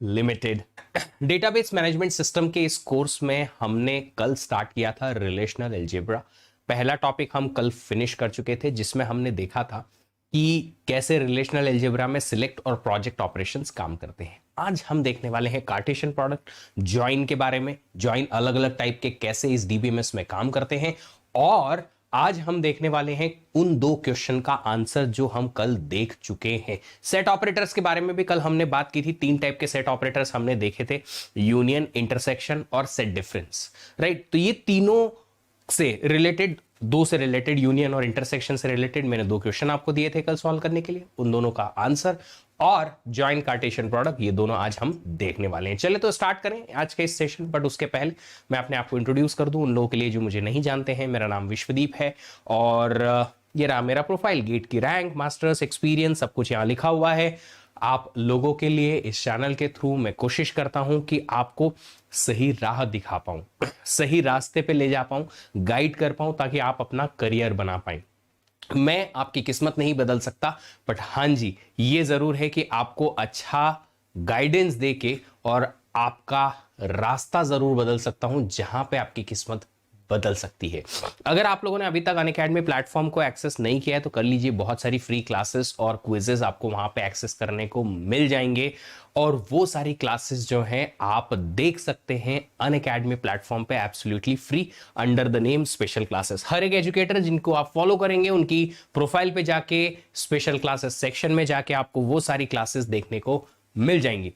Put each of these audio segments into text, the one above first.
Limited. Database management system के इस course में हमने कल स्टार्ट किया था रिलेशनल अलजेब्रा। पहला टॉपिक हम कल फिनिश कर चुके थे, जिसमें हमने देखा था कि कैसे रिलेशनल अलजेब्रा में सिलेक्ट और प्रोजेक्ट ऑपरेशंस काम करते हैं। आज हम देखने वाले हैं कार्टेशियन प्रोडक्ट, जॉइन के बारे में। जॉइन अलग अलग टाइप के कैसे इस डीबीएमएस में काम करते हैं, और आज हम देखने वाले हैं उन दो क्वेश्चन का आंसर जो हम कल देख चुके हैं। सेट ऑपरेटर्स के बारे में भी कल हमने बात की थी। तीन टाइप के सेट ऑपरेटर्स हमने देखे थे, यूनियन, इंटरसेक्शन और सेट डिफरेंस, राइट। तो ये तीनों से रिलेटेड, दो से रिलेटेड, यूनियन और इंटरसेक्शन से रिलेटेड मैंने दो क्वेश्चन आपको दिए थे कल सॉल्व करने के लिए। उन दोनों का आंसर और जॉइन, कार्टेशियन प्रोडक्ट, ये दोनों आज हम देखने वाले हैं। चले तो स्टार्ट करें आज के इस सेशन। बट उसके पहले मैं अपने आप को इंट्रोड्यूस कर दूं उन लोगों के लिए जो मुझे नहीं जानते हैं। मेरा नाम विश्वदीप है और ये रहा मेरा प्रोफाइल। गेट की रैंक, मास्टर्स, एक्सपीरियंस, सब कुछ यहाँ लिखा हुआ है। आप लोगों के लिए इस चैनल के थ्रू मैं कोशिश करता हूं कि आपको सही राह दिखा पाऊं, सही रास्ते पे ले जा पाऊं, गाइड कर पाऊं, ताकि आप अपना करियर बना पाएं। मैं आपकी किस्मत नहीं बदल सकता, बट हां जी, ये जरूर है कि आपको अच्छा गाइडेंस देके और आपका रास्ता जरूर बदल सकता हूं, जहां पे आपकी किस्मत बदल सकती है। अगर आप लोगों ने अभी तक अनअकैडमी प्लेटफॉर्म को एक्सेस नहीं किया है तो कर लीजिए। बहुत सारी फ्री क्लासेस और क्विजेस आपको वहां पे एक्सेस करने को मिल जाएंगे, और वो सारी क्लासेस जो हैं आप देख सकते हैं अनअकैडमी प्लेटफॉर्म पे absolutely free, under the name special classes. हर एक एजुकेटर जिनको आप फॉलो करेंगे उनकी प्रोफाइल पे जाके स्पेशल क्लासेस सेक्शन में जाके आपको वो सारी क्लासेस देखने को मिल जाएंगी।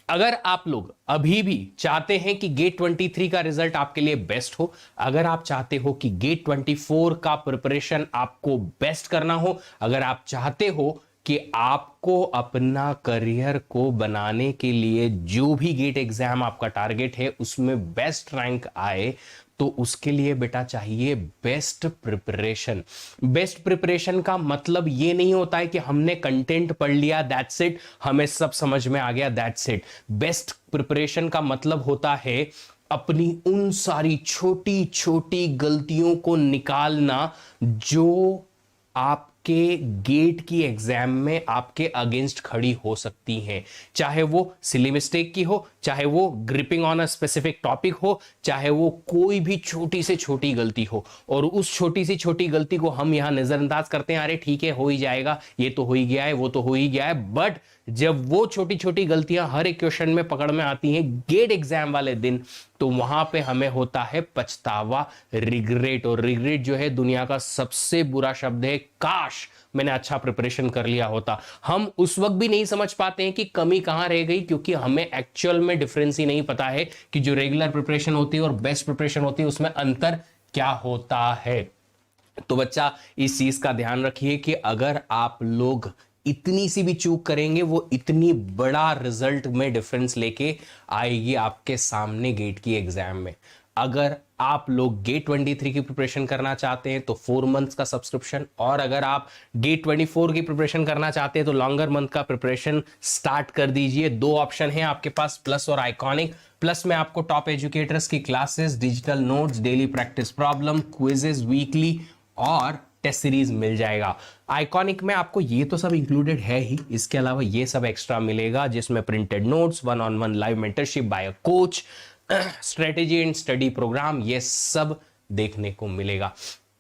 अगर आप लोग अभी भी चाहते हैं कि गेट 23 का रिजल्ट आपके लिए बेस्ट हो, अगर आप चाहते हो कि गेट 24 का प्रिपरेशन आपको बेस्ट करना हो, अगर आप चाहते हो कि आपको अपना करियर को बनाने के लिए जो भी गेट एग्जाम आपका टारगेट है उसमें बेस्ट रैंक आए, तो उसके लिए बेटा चाहिए बेस्ट प्रिपरेशन। बेस्ट प्रिपरेशन का मतलब ये नहीं होता है कि हमने कंटेंट पढ़ लिया दैट्स इट, हमें सब समझ में आ गया दैट्स इट। बेस्ट प्रिपरेशन का मतलब होता है अपनी उन सारी छोटी छोटी गलतियों को निकालना जो आपके गेट की एग्जाम में आपके अगेंस्ट खड़ी हो सकती हैं। चाहे वो सिली मिस्टेक की हो, चाहे वो gripping on a specific topic हो, चाहे वो कोई भी छोटी से छोटी गलती हो। और उस छोटी सी छोटी गलती को हम यहां नजरअंदाज करते हैं, अरे ठीक है हो ही जाएगा, ये तो हो ही गया है, वो तो हो ही गया है। बट जब वो छोटी छोटी गलतियां हर एक क्वेश्चन में पकड़ में आती हैं गेट एग्जाम वाले दिन, तो वहां पे हमें होता है पछतावा, रिग्रेट। और रिग्रेट जो है दुनिया का सबसे बुरा शब्द है। काश मैंने अच्छा प्रिपरेशन कर लिया होता। हम उस वक्त भी नहीं समझ पाते हैं कि कमी कहां रह गई, क्योंकि हमें एक्चुअल में डिफरेंस ही नहीं पता है कि जो रेगुलर प्रिपरेशन होती है और बेस्ट प्रिपरेशन होती है उसमें अंतर क्या होता है। तो बच्चा इस चीज का ध्यान रखिए कि अगर आप लोग इतनी सी भी चूक करेंगे, वो इतनी बड़ा रिजल्ट में डिफरेंस लेके आएगी आपके सामने गेट की एग्जाम में। अगर आप लोग गेट 23 की प्रिपरेशन करना चाहते हैं तो 4 मंथ्स का सब्सक्रिप्शन, और अगर आप गेट 24 की प्रिपरेशन करना चाहते हैं तो लॉन्गर मंथ का प्रिपरेशन स्टार्ट कर दीजिए। दो ऑप्शन है आपके पास, प्लस और आइकॉनिक। प्लस में आपको टॉप एजुकेटर्स की classes, digital notes, daily practice problem, quizzes weekly और टेस्ट सीरीज मिल जाएगा। आइकॉनिक में आपको ये तो सब इंक्लूडेड है ही, इसके अलावा ये सब एक्स्ट्रा मिलेगा, जिसमें printed notes, 1-on-1 live mentorship by a coach, strategy and study programme, ये सब देखने को मिलेगा।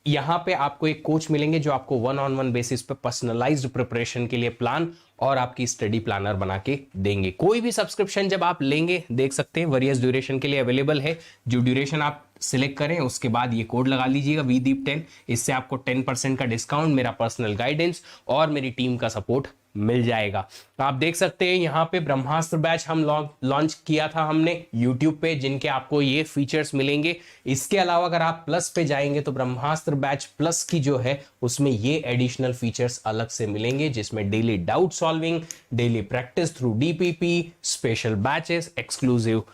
यहां पे आपको एक कोच मिलेंगे जो आपको 1-on-1 बेसिस पे पर्सनलाइज्ड प्रिपरेशन के लिए प्लान और आपकी स्टडी प्लानर बना के देंगे। कोई भी सब्सक्रिप्शन जब आप लेंगे, देख सकते हैं वेरियस ड्यूरेशन के लिए अवेलेबल है। जो ड्यूरेशन आप सिलेक्ट करें उसके बाद ये कोड लगा लीजिएगा VDEEP10, इससे आपको 10% का डिस्काउंट, मेरा पर्सनल गाइडेंस और मेरी टीम का सपोर्ट मिल जाएगा। आप देख सकते हैं यहाँ पे ब्रह्मास्त्र बैच हम लॉन्च किया था हमने YouTube पे, जिनके आपको ये फीचर्स मिलेंगे। इसके अलावा अगर आप प्लस पे जाएंगे तो ब्रह्मास्त्र बैच प्लस की जो है उसमें ये एडिशनल फीचर्स अलग से मिलेंगे, जिसमें daily doubt solving, daily practice through DPP, special batches, exclusive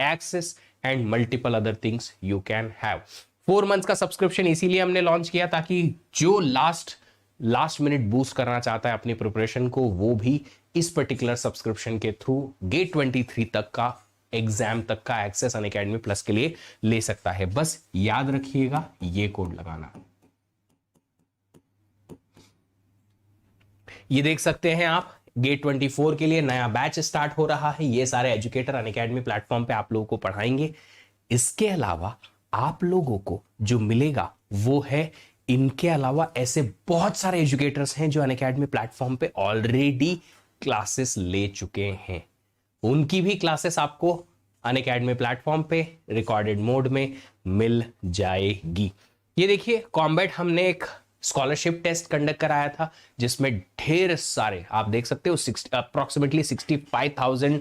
access and multiple other things you can have. 4 months का सब्सक्रिप्शन इसीलिए हमने लॉन्च किया ताकि जो लास्ट मिनट बूस्ट करना चाहता है अपनी प्रिपरेशन को, वो भी इस पर्टिकुलर सब्सक्रिप्शन के थ्रू गेट 23 तक का एग्जाम तक का एक्सेस अनअकैडमी प्लस के लिए ले सकता है। बस याद रखिएगा ये कोड लगाना। ये देख सकते हैं आप, गेट 24 के लिए नया बैच स्टार्ट हो रहा है, ये सारे एजुकेटर अनअकैडमी प्लेटफॉर्म पे आप लोगों को पढ़ाएंगे। इसके अलावा आप लोगों को जो मिलेगा वो है, इनके अलावा ऐसे बहुत सारे एजुकेटर्स हैं जो अनअकैडमी प्लेटफॉर्म पे ऑलरेडी क्लासेस ले चुके हैं, उनकी भी क्लासेस आपको अनअकैडमी प्लेटफॉर्म पे रिकॉर्डेड मोड में मिल जाएगी। ये देखिए कॉम्बैट हमने एक स्कॉलरशिप टेस्ट कंडक्ट कराया था जिसमें ढेर सारे आप देख सकते हो अप्रोक्सीमेटली 65,000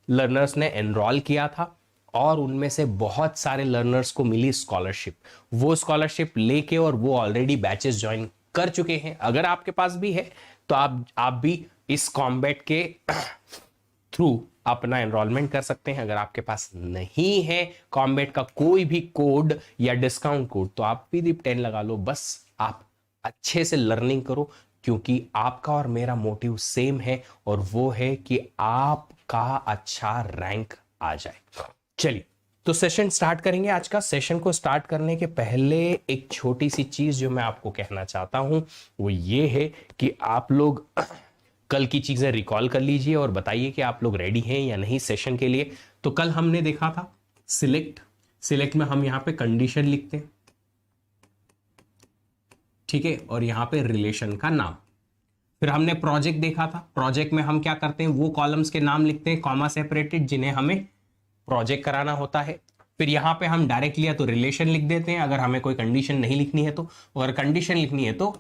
लर्नर्स ने एनरोल किया था और उनमें से बहुत सारे लर्नर्स को मिली स्कॉलरशिप। वो स्कॉलरशिप लेके और वो ऑलरेडी बैचेस ज्वाइन कर चुके हैं। अगर आपके पास भी है तो आप भी इस कॉम्बैट के थ्रू अपना एनरोलमेंट कर सकते हैं। अगर आपके पास नहीं है कॉम्बैट का कोई भी कोड या डिस्काउंट कोड तो आप PDP 10 लगा लो, बस आप अच्छे से लर्निंग करो, क्योंकि आपका और मेरा मोटिव सेम है और वो है कि आपका अच्छा रैंक आ जाए। चलिए तो सेशन स्टार्ट करेंगे। आज का सेशन को स्टार्ट करने के पहले एक छोटी सी चीज जो मैं आपको कहना चाहता हूं वो ये है कि आप लोग कल की चीजें रिकॉल कर लीजिए और बताइए कि आप लोग रेडी हैं या नहीं सेशन के लिए। तो कल हमने देखा था सिलेक्ट में हम यहां पे कंडीशन लिखते हैं, ठीक है, और यहां पे रिलेशन का नाम। फिर हमने प्रोजेक्ट देखा था, प्रोजेक्ट में हम क्या करते हैं, वो कॉलम्स के नाम लिखते हैं कॉमा सेपरेटेड जिन्हें हमें प्रोजेक्ट कराना होता है। फिर यहां पे हम डायरेक्ट लिया तो रिलेशन लिख देते हैं, अगर हमें कोई कंडीशन नहीं लिखनी है तो, अगर कंडीशन लिखनी है तो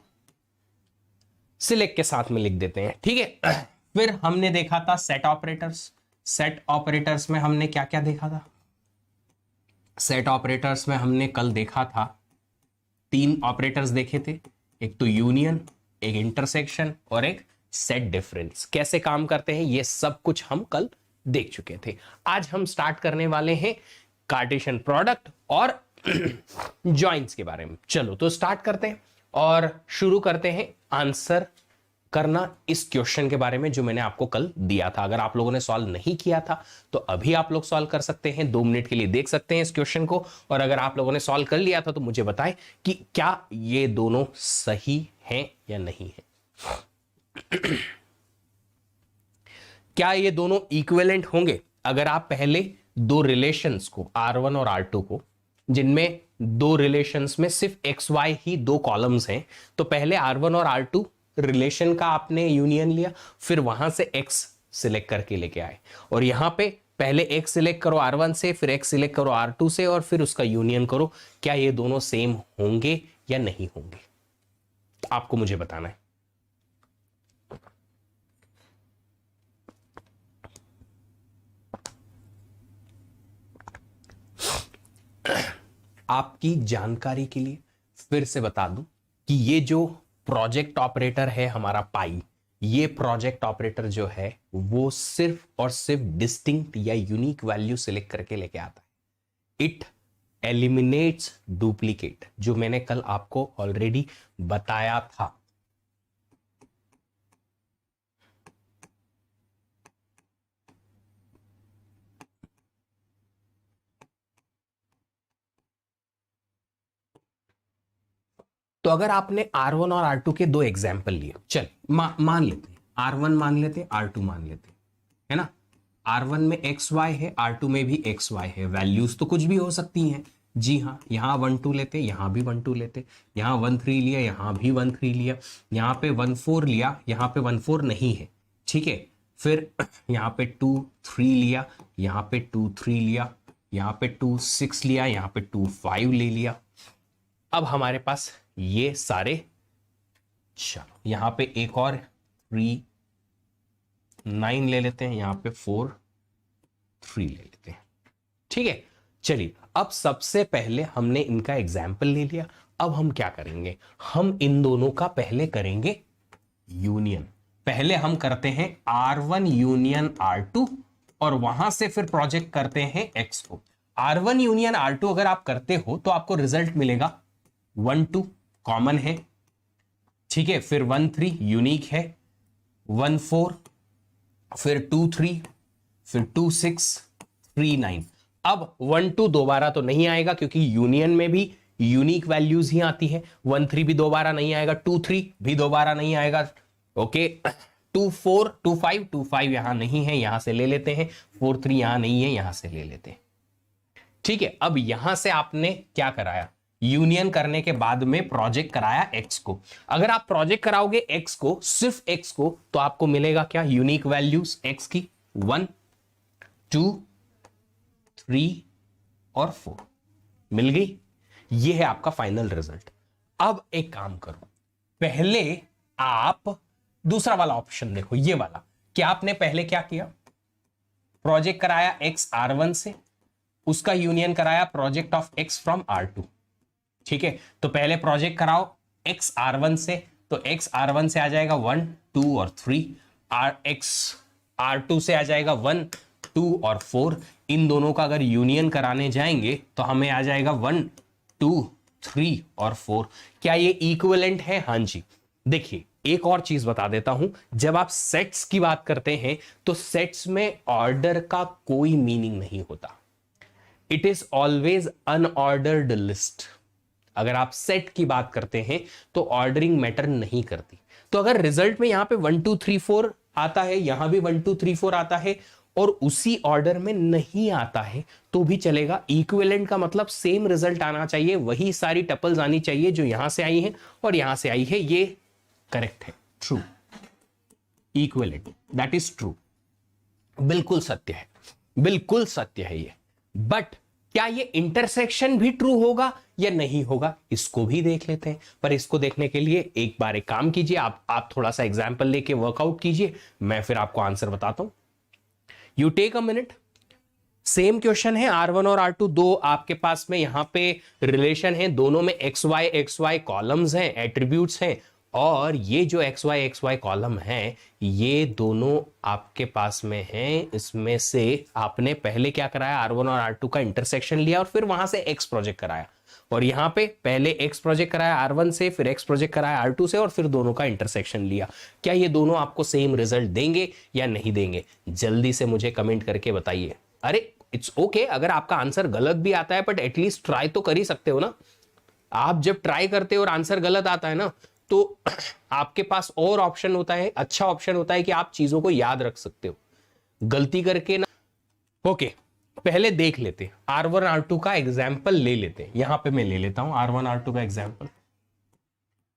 सिलेक्ट के साथ में लिख देते हैं, ठीक है। फिर हमने देखा था सेट ऑपरेटर्स। सेट ऑपरेटर्स में हमने क्या क्या देखा था, सेट ऑपरेटर्स में हमने कल देखा था 3 ऑपरेटर्स देखे थे, एक तो यूनियन, एक इंटरसेक्शन और एक सेट डिफरेंस। कैसे काम करते हैं ये सब कुछ हम कल देख चुके थे। आज हम स्टार्ट करने वाले हैं कार्टेशियन प्रोडक्ट और जॉइंट्स के बारे में। चलो तो स्टार्ट करते हैं और शुरू करते हैं आंसर करना इस क्वेश्चन के बारे में जो मैंने आपको कल दिया था। अगर आप लोगों ने सॉल्व नहीं किया था तो अभी आप लोग सॉल्व कर सकते हैं, 2 मिनट के लिए देख सकते हैं इस क्वेश्चन को। और अगर आप लोगों ने सॉल्व कर लिया था तो मुझे बताएं कि क्या ये दोनों सही हैं या नहीं है। क्या ये दोनों इक्विवेलेंट होंगे? अगर आप पहले 2 रिलेशंस को R1 और R2 को, जिनमें 2 रिलेशंस में सिर्फ XY ही 2 कॉलम्स हैं, तो पहले R1 और R2 रिलेशन का आपने यूनियन लिया, फिर वहां से X सिलेक्ट करके लेके आए और यहां पे पहले X सिलेक्ट करो R1 से, फिर X सिलेक्ट करो R2 से और फिर उसका यूनियन करो। क्या ये दोनों सेम होंगे या नहीं होंगे, आपको मुझे बताना है। आपकी जानकारी के लिए फिर से बता दूं कि ये जो प्रोजेक्ट ऑपरेटर है हमारा पाई, ये प्रोजेक्ट ऑपरेटर जो है वो सिर्फ और सिर्फ डिस्टिंक्ट या यूनिक वैल्यू सिलेक्ट करके लेके आता है। इट एलिमिनेट्स डुप्लीकेट, जो मैंने कल आपको ऑलरेडी बताया था। तो अगर आपने R1 और R2 के 2 एग्जाम्पल लिए, चल मान लेते हैं R1 मान लेते हैं, R2 मान लेते हैं, है ना। R1 में XY है, R2 में भी XY है, वैल्यूज तो कुछ भी हो सकती हैं। जी हाँ, यहाँ 1 2 लेते, यहाँ भी 1 2 लेते, यहाँ 1 3 लिया, यहाँ भी 1 3 लिया, यहाँ पे 1 4 लिया, यहाँ पे 1 4 नहीं है, ठीक है। फिर यहाँ पे 2 3 लिया, यहाँ पे 2 3 लिया, यहाँ पे 2 6 लिया, यहाँ पे 2 5 ले लिया। अब हमारे पास ये सारे, चलो यहां पे एक और 3 9 ले लेते हैं, यहां पे 4 3 ले लेते हैं, ठीक है। चलिए अब सबसे पहले हमने इनका एग्जाम्पल ले लिया, अब हम क्या करेंगे, हम इन दोनों का पहले करेंगे यूनियन। पहले हम करते हैं R1 यूनियन R2 और वहां से फिर प्रोजेक्ट करते हैं X को। R1 यूनियन R2 अगर आप करते हो तो आपको रिजल्ट मिलेगा 1 2 कॉमन है, ठीक है, फिर 1 3 यूनिक है, 1 4, फिर 2 3, फिर 2 6 3 9। अब 1 2 दोबारा तो नहीं आएगा क्योंकि यूनियन में भी यूनिक वैल्यूज ही आती है। 1 3 भी दोबारा नहीं आएगा, 2 3 भी दोबारा नहीं आएगा, ओके। 2 4 2 5 2 5 यहां नहीं है, यहां से ले लेते हैं, 4 3 यहां नहीं है, यहां से ले लेते हैं। ठीक है, अब यहां से आपने क्या कराया, यूनियन करने के बाद में प्रोजेक्ट कराया एक्स को। अगर आप प्रोजेक्ट कराओगे एक्स को, सिर्फ एक्स को, तो आपको मिलेगा क्या, यूनिक वैल्यूज एक्स की 1 2 3 और 4 मिल गई। ये है आपका फाइनल रिजल्ट। अब एक काम करो, पहले आप दूसरा वाला ऑप्शन देखो, ये वाला। क्या आपने पहले क्या किया, प्रोजेक्ट कराया एक्स R1 से, उसका यूनियन कराया project of x from R2। ठीक है, तो पहले प्रोजेक्ट कराओ एक्स R1 से, तो एक्स R1 से आ जाएगा 1 2 और 3, एक्स R2 से आ जाएगा 1 2 और 4। इन दोनों का अगर यूनियन कराने जाएंगे तो हमें आ जाएगा 1 2 3 और 4। क्या ये इक्विवेलेंट है? हाँ जी। देखिए, एक और चीज बता देता हूं, जब आप सेट्स की बात करते हैं तो सेट्स में ऑर्डर का कोई मीनिंग नहीं होता। It is always unordered list. अगर आप सेट की बात करते हैं तो ऑर्डरिंग मैटर नहीं करती। तो अगर रिजल्ट में यहां पे 1 2 3 4 आता है, यहां भी 1 2 3 4 आता है और उसी ऑर्डर में नहीं आता है तो भी चलेगा। इक्विवेलेंट का मतलब सेम रिजल्ट आना चाहिए, वही सारी टपल्स आनी चाहिए जो यहां से आई हैं और यहां से आई है। ये करेक्ट है, true, equivalent, that is true, बिल्कुल सत्य है, बिल्कुल सत्य है ये। बट क्या ये इंटरसेक्शन भी ट्रू होगा या नहीं होगा, इसको भी देख लेते हैं। पर इसको देखने के लिए एक बार एक काम कीजिए, आप थोड़ा सा एग्जाम्पल लेके वर्कआउट कीजिए, मैं फिर आपको आंसर बताता हूं। You take a minute. Same question है, R1 और R2 दो आपके पास में यहां पे रिलेशन है, दोनों में एक्स वाई कॉलम्स हैं, एट्रीब्यूट्स हैं, और ये जो एक्स वाई कॉलम है ये दोनों आपके पास में हैं। इसमें से आपने पहले क्या कराया, R1 और R2 का इंटरसेक्शन लिया और फिर वहां से एक्स प्रोजेक्ट कराया, और यहां पे पहले एक्स प्रोजेक्ट कराया R1 से, फिर एक्स प्रोजेक्ट कराया R2 से, और फिर दोनों का इंटरसेक्शन लिया। क्या ये दोनों आपको सेम रिजल्ट देंगे या नहीं देंगे? जल्दी से मुझे कमेंट करके बताइए। अरे इट्स ओके, अगर आपका आंसर गलत भी आता है बट एटलीस्ट ट्राई तो कर ही सकते हो ना। आप जब ट्राई करते हो और आंसर गलत आता है ना, तो आपके पास और ऑप्शन होता है, अच्छा ऑप्शन होता है कि आप चीजों को याद रख सकते हो, गलती करके ना। ओके, पहले देख लेते हैं, R1 R2 का एग्जाम्पल ले लेते हैं। यहां पे मैं ले लेता हूं R1 R2 का एग्जाम्पल।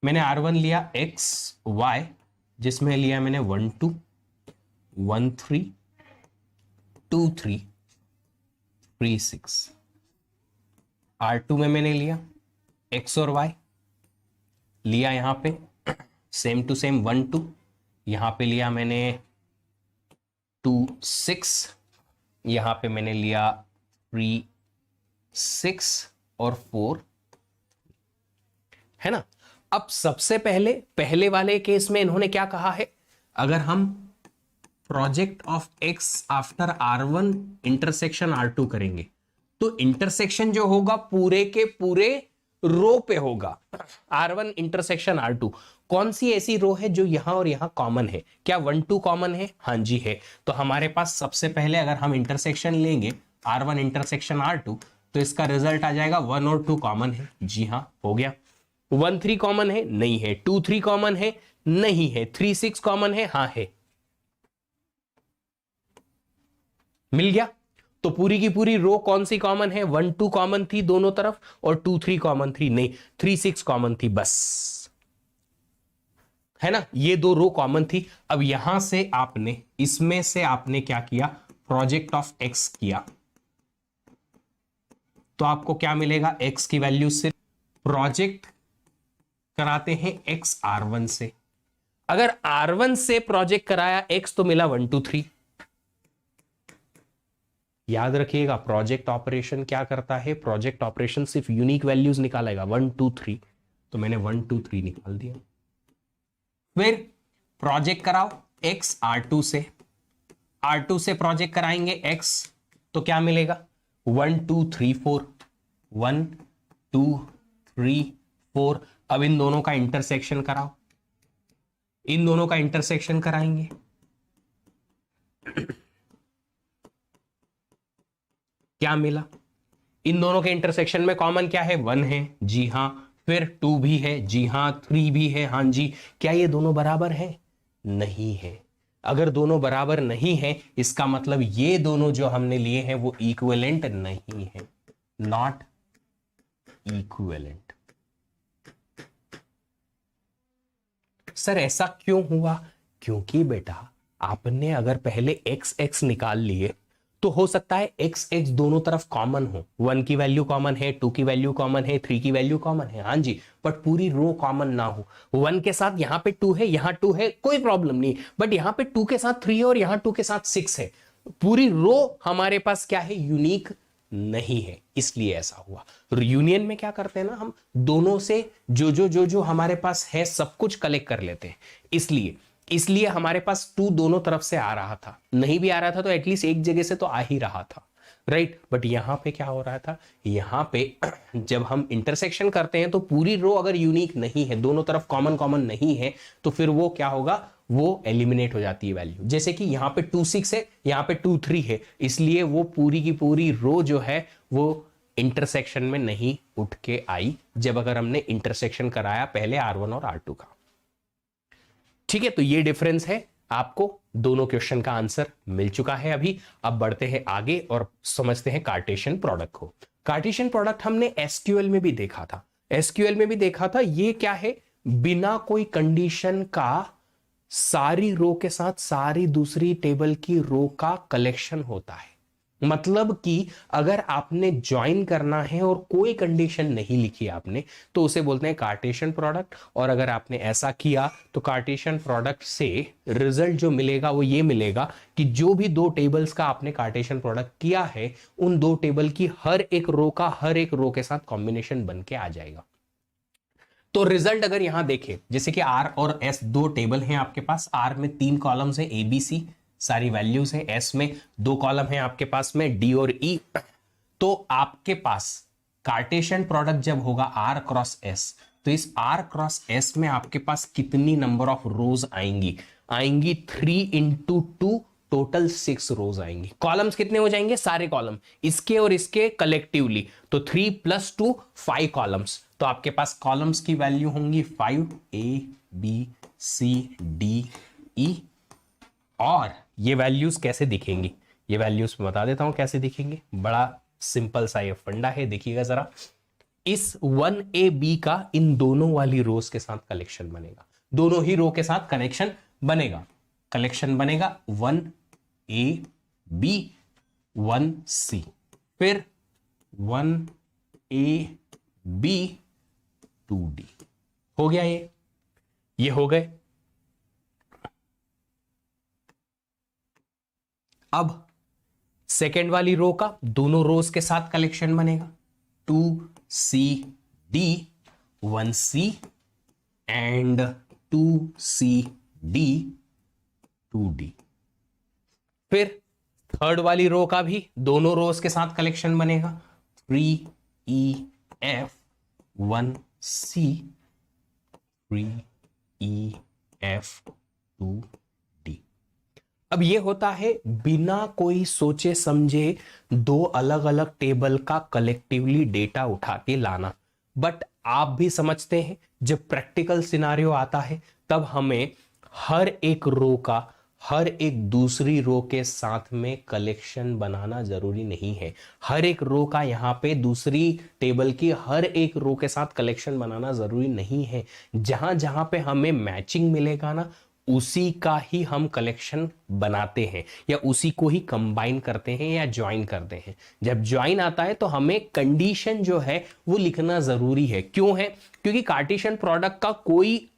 मैंने R1 लिया एक्स वाई, जिसमें लिया मैंने 1 2 1 3 2 3 3 6। R2 में मैंने लिया एक्स और वाई, लिया यहां पे सेम टू सेम 1 2, यहां पे लिया मैंने 2 6, यहां पे मैंने लिया 3 6 और 4, है ना। अब सबसे पहले वाले केस में इन्होंने क्या कहा है, अगर हम project of x after R1 intersection R2 करेंगे तो इंटरसेक्शन जो होगा पूरे के पूरे रो पे होगा। R1 इंटरसेक्शन R2, कौन सी ऐसी रो है जो यहां और यहां कॉमन है? क्या 1 2 कॉमन है? हाँ जी है। तो हमारे पास सबसे पहले अगर हम इंटरसेक्शन लेंगे R1 इंटरसेक्शन R2 तो इसका रिजल्ट आ जाएगा 1 और 2 कॉमन है। जी हाँ, हो गया। 1 3 कॉमन है? नहीं है। 2 3 कॉमन है? नहीं है। 3 6 कॉमन है? हाँ है। मिल गया। तो पूरी की पूरी रो कौन सी कॉमन है? 1 2 कॉमन थी दोनों तरफ, और 2 3 कॉमन थी, नहीं 3 6 कॉमन थी बस, है ना। ये दो रो कॉमन थी। अब यहां से आपने, इसमें से आपने क्या किया, प्रोजेक्ट ऑफ एक्स किया, तो आपको क्या मिलेगा, एक्स की वैल्यू से प्रोजेक्ट कराते हैं एक्स R1 से। अगर R1 से प्रोजेक्ट कराया एक्स तो मिला 1 2 3। याद रखिएगा, प्रोजेक्ट ऑपरेशन क्या करता है, प्रोजेक्ट ऑपरेशन सिर्फ यूनिक वैल्यूज निकालेगा 1 2 3, तो मैंने 1 2 3 निकाल दिया। फिर प्रोजेक्ट कराओ एक्स R2 से, R2 से प्रोजेक्ट कराएंगे एक्स तो क्या मिलेगा, 1 2 3 4, 1 2 3 4। अब इन दोनों का इंटरसेक्शन कराओ, इन दोनों का इंटरसेक्शन कराएंगे, क्या मिला, इन दोनों के इंटरसेक्शन में कॉमन क्या है, 1 है, जी हां। फिर 2 भी है, जी हां। 3 भी है, हां जी। क्या ये दोनों बराबर है? नहीं है। अगर दोनों बराबर नहीं है इसका मतलब ये दोनों जो हमने लिए हैं वो इक्विवेलेंट नहीं है, नॉट इक्विवेलेंट। सर ऐसा क्यों हुआ? क्योंकि बेटा आपने अगर पहले एक्स एक्स निकाल लिए तो हो सकता है एक्स एक्स दोनों तरफ कॉमन हो, 1 की वैल्यू कॉमन है, 2 की वैल्यू कॉमन है, 3 की वैल्यू कॉमन है, हाँ जी, बट पूरी रो कॉमन ना हो। 1 के साथ यहां पे 2 है, यहां 2 है, कोई प्रॉब्लम नहीं, बट यहां पे 2 के साथ 3 है और यहां 2 के साथ 6 है, पूरी रो हमारे पास क्या है, यूनिक नहीं है, इसलिए ऐसा हुआ। यूनियन में क्या करते हैं ना, हम दोनों से जो हमारे पास है सब कुछ कलेक्ट कर लेते हैं, इसलिए इसलिए हमारे पास 2 दोनों तरफ से आ रहा था, नहीं भी आ रहा था तो एटलीस्ट एक जगह से तो आ ही रहा था, राइट। बट यहां पे क्या हो रहा था, यहां पे जब हम इंटरसेक्शन करते हैं तो पूरी रो अगर यूनिक नहीं है, दोनों तरफ कॉमन कॉमन नहीं है, तो फिर वो क्या होगा, वो एलिमिनेट हो जाती है वैल्यू। जैसे कि यहां पे 2 6 है, यहां पे 2 3 है, इसलिए वो पूरी की पूरी रो जो है वो इंटरसेक्शन में नहीं उठ के आई, जब अगर हमने इंटरसेक्शन कराया पहले R1 और R2 का। ठीक है, तो ये डिफरेंस है, आपको दोनों क्वेश्चन का आंसर मिल चुका है अभी। अब बढ़ते हैं आगे और समझते हैं कार्टेशियन प्रोडक्ट को। कार्टेशियन प्रोडक्ट हमने एसक्यूएल में भी देखा था, एसक्यूएल में भी देखा था। ये क्या है, बिना कोई कंडीशन का सारी रो के साथ सारी दूसरी टेबल की रो का कलेक्शन होता है। मतलब कि अगर आपने ज्वाइन करना है और कोई कंडीशन नहीं लिखी आपने, तो उसे बोलते हैं कार्टेशियन प्रोडक्ट। और अगर आपने ऐसा किया तो कार्टेशियन प्रोडक्ट से रिजल्ट जो मिलेगा वो ये मिलेगा कि जो भी 2 टेबल्स का आपने कार्टेशियन प्रोडक्ट किया है, उन 2 टेबल की हर एक रो का हर एक रो के साथ कॉम्बिनेशन बन के आ जाएगा। तो रिजल्ट अगर यहां देखें, जैसे कि आर और एस 2 टेबल हैं आपके पास, आर में 3 कॉलम्स हैं, ए बी सी सारी वैल्यूज हैं, एस में 2 कॉलम है आपके पास में, डी और ई। तो आपके पास कार्टेशियन प्रोडक्ट जब होगा आर क्रॉस एस, तो इस आर क्रॉस एस में आपके पास कितनी नंबर ऑफ रोज आएंगी, आएंगी 3 इंटू 2, टोटल 6 रोज आएंगी। कॉलम्स कितने हो जाएंगे, सारे कॉलम इसके और इसके कलेक्टिवली, तो 3 + 2 5 कॉलम्स। तो आपके पास कॉलम्स की वैल्यू होंगी 5, A B C D E. और ये वैल्यूज कैसे दिखेंगी, ये वैल्यूज मैं बता देता हूं कैसे दिखेंगे। बड़ा सिंपल सा ये फंडा है, देखिएगा जरा। इस 1AB का इन दोनों वाली रोज के साथ कलेक्शन बनेगा, दोनों ही रो के साथ कनेक्शन बनेगा, कलेक्शन बनेगा 1AB 1C, फिर 1AB 2D। हो गया ये हो गए। अब सेकेंड वाली रो का दोनों रोज के साथ कलेक्शन बनेगा 2CD 1C and 2CD 2D। फिर थर्ड वाली रो का भी दोनों रोज के साथ कलेक्शन बनेगा 3EF 1C 3EF 2D। अब ये होता है बिना कोई सोचे समझे 2 अलग अलग टेबल का कलेक्टिवली डेटा उठा के लाना। बट आप भी समझते हैं जब प्रैक्टिकल सिनारियो आता है तब हमें हर एक रो का हर एक दूसरी रो के साथ में कलेक्शन बनाना जरूरी नहीं है। हर एक रो का यहां पे दूसरी टेबल की हर एक रो के साथ कलेक्शन बनाना जरूरी नहीं है। जहां जहां पे हमें मैचिंग मिलेगा ना, उसी का ही हम कलेक्शन बनाते हैं या उसी को ही कंबाइन करते हैं या ज्वाइन करते हैं। जब ज्वाइन आता है तो हमें कंडीशन जो है वो लिखना जरूरी है। क्यों है? क्योंकि कार्टेशियन प्रोडक्ट का कोई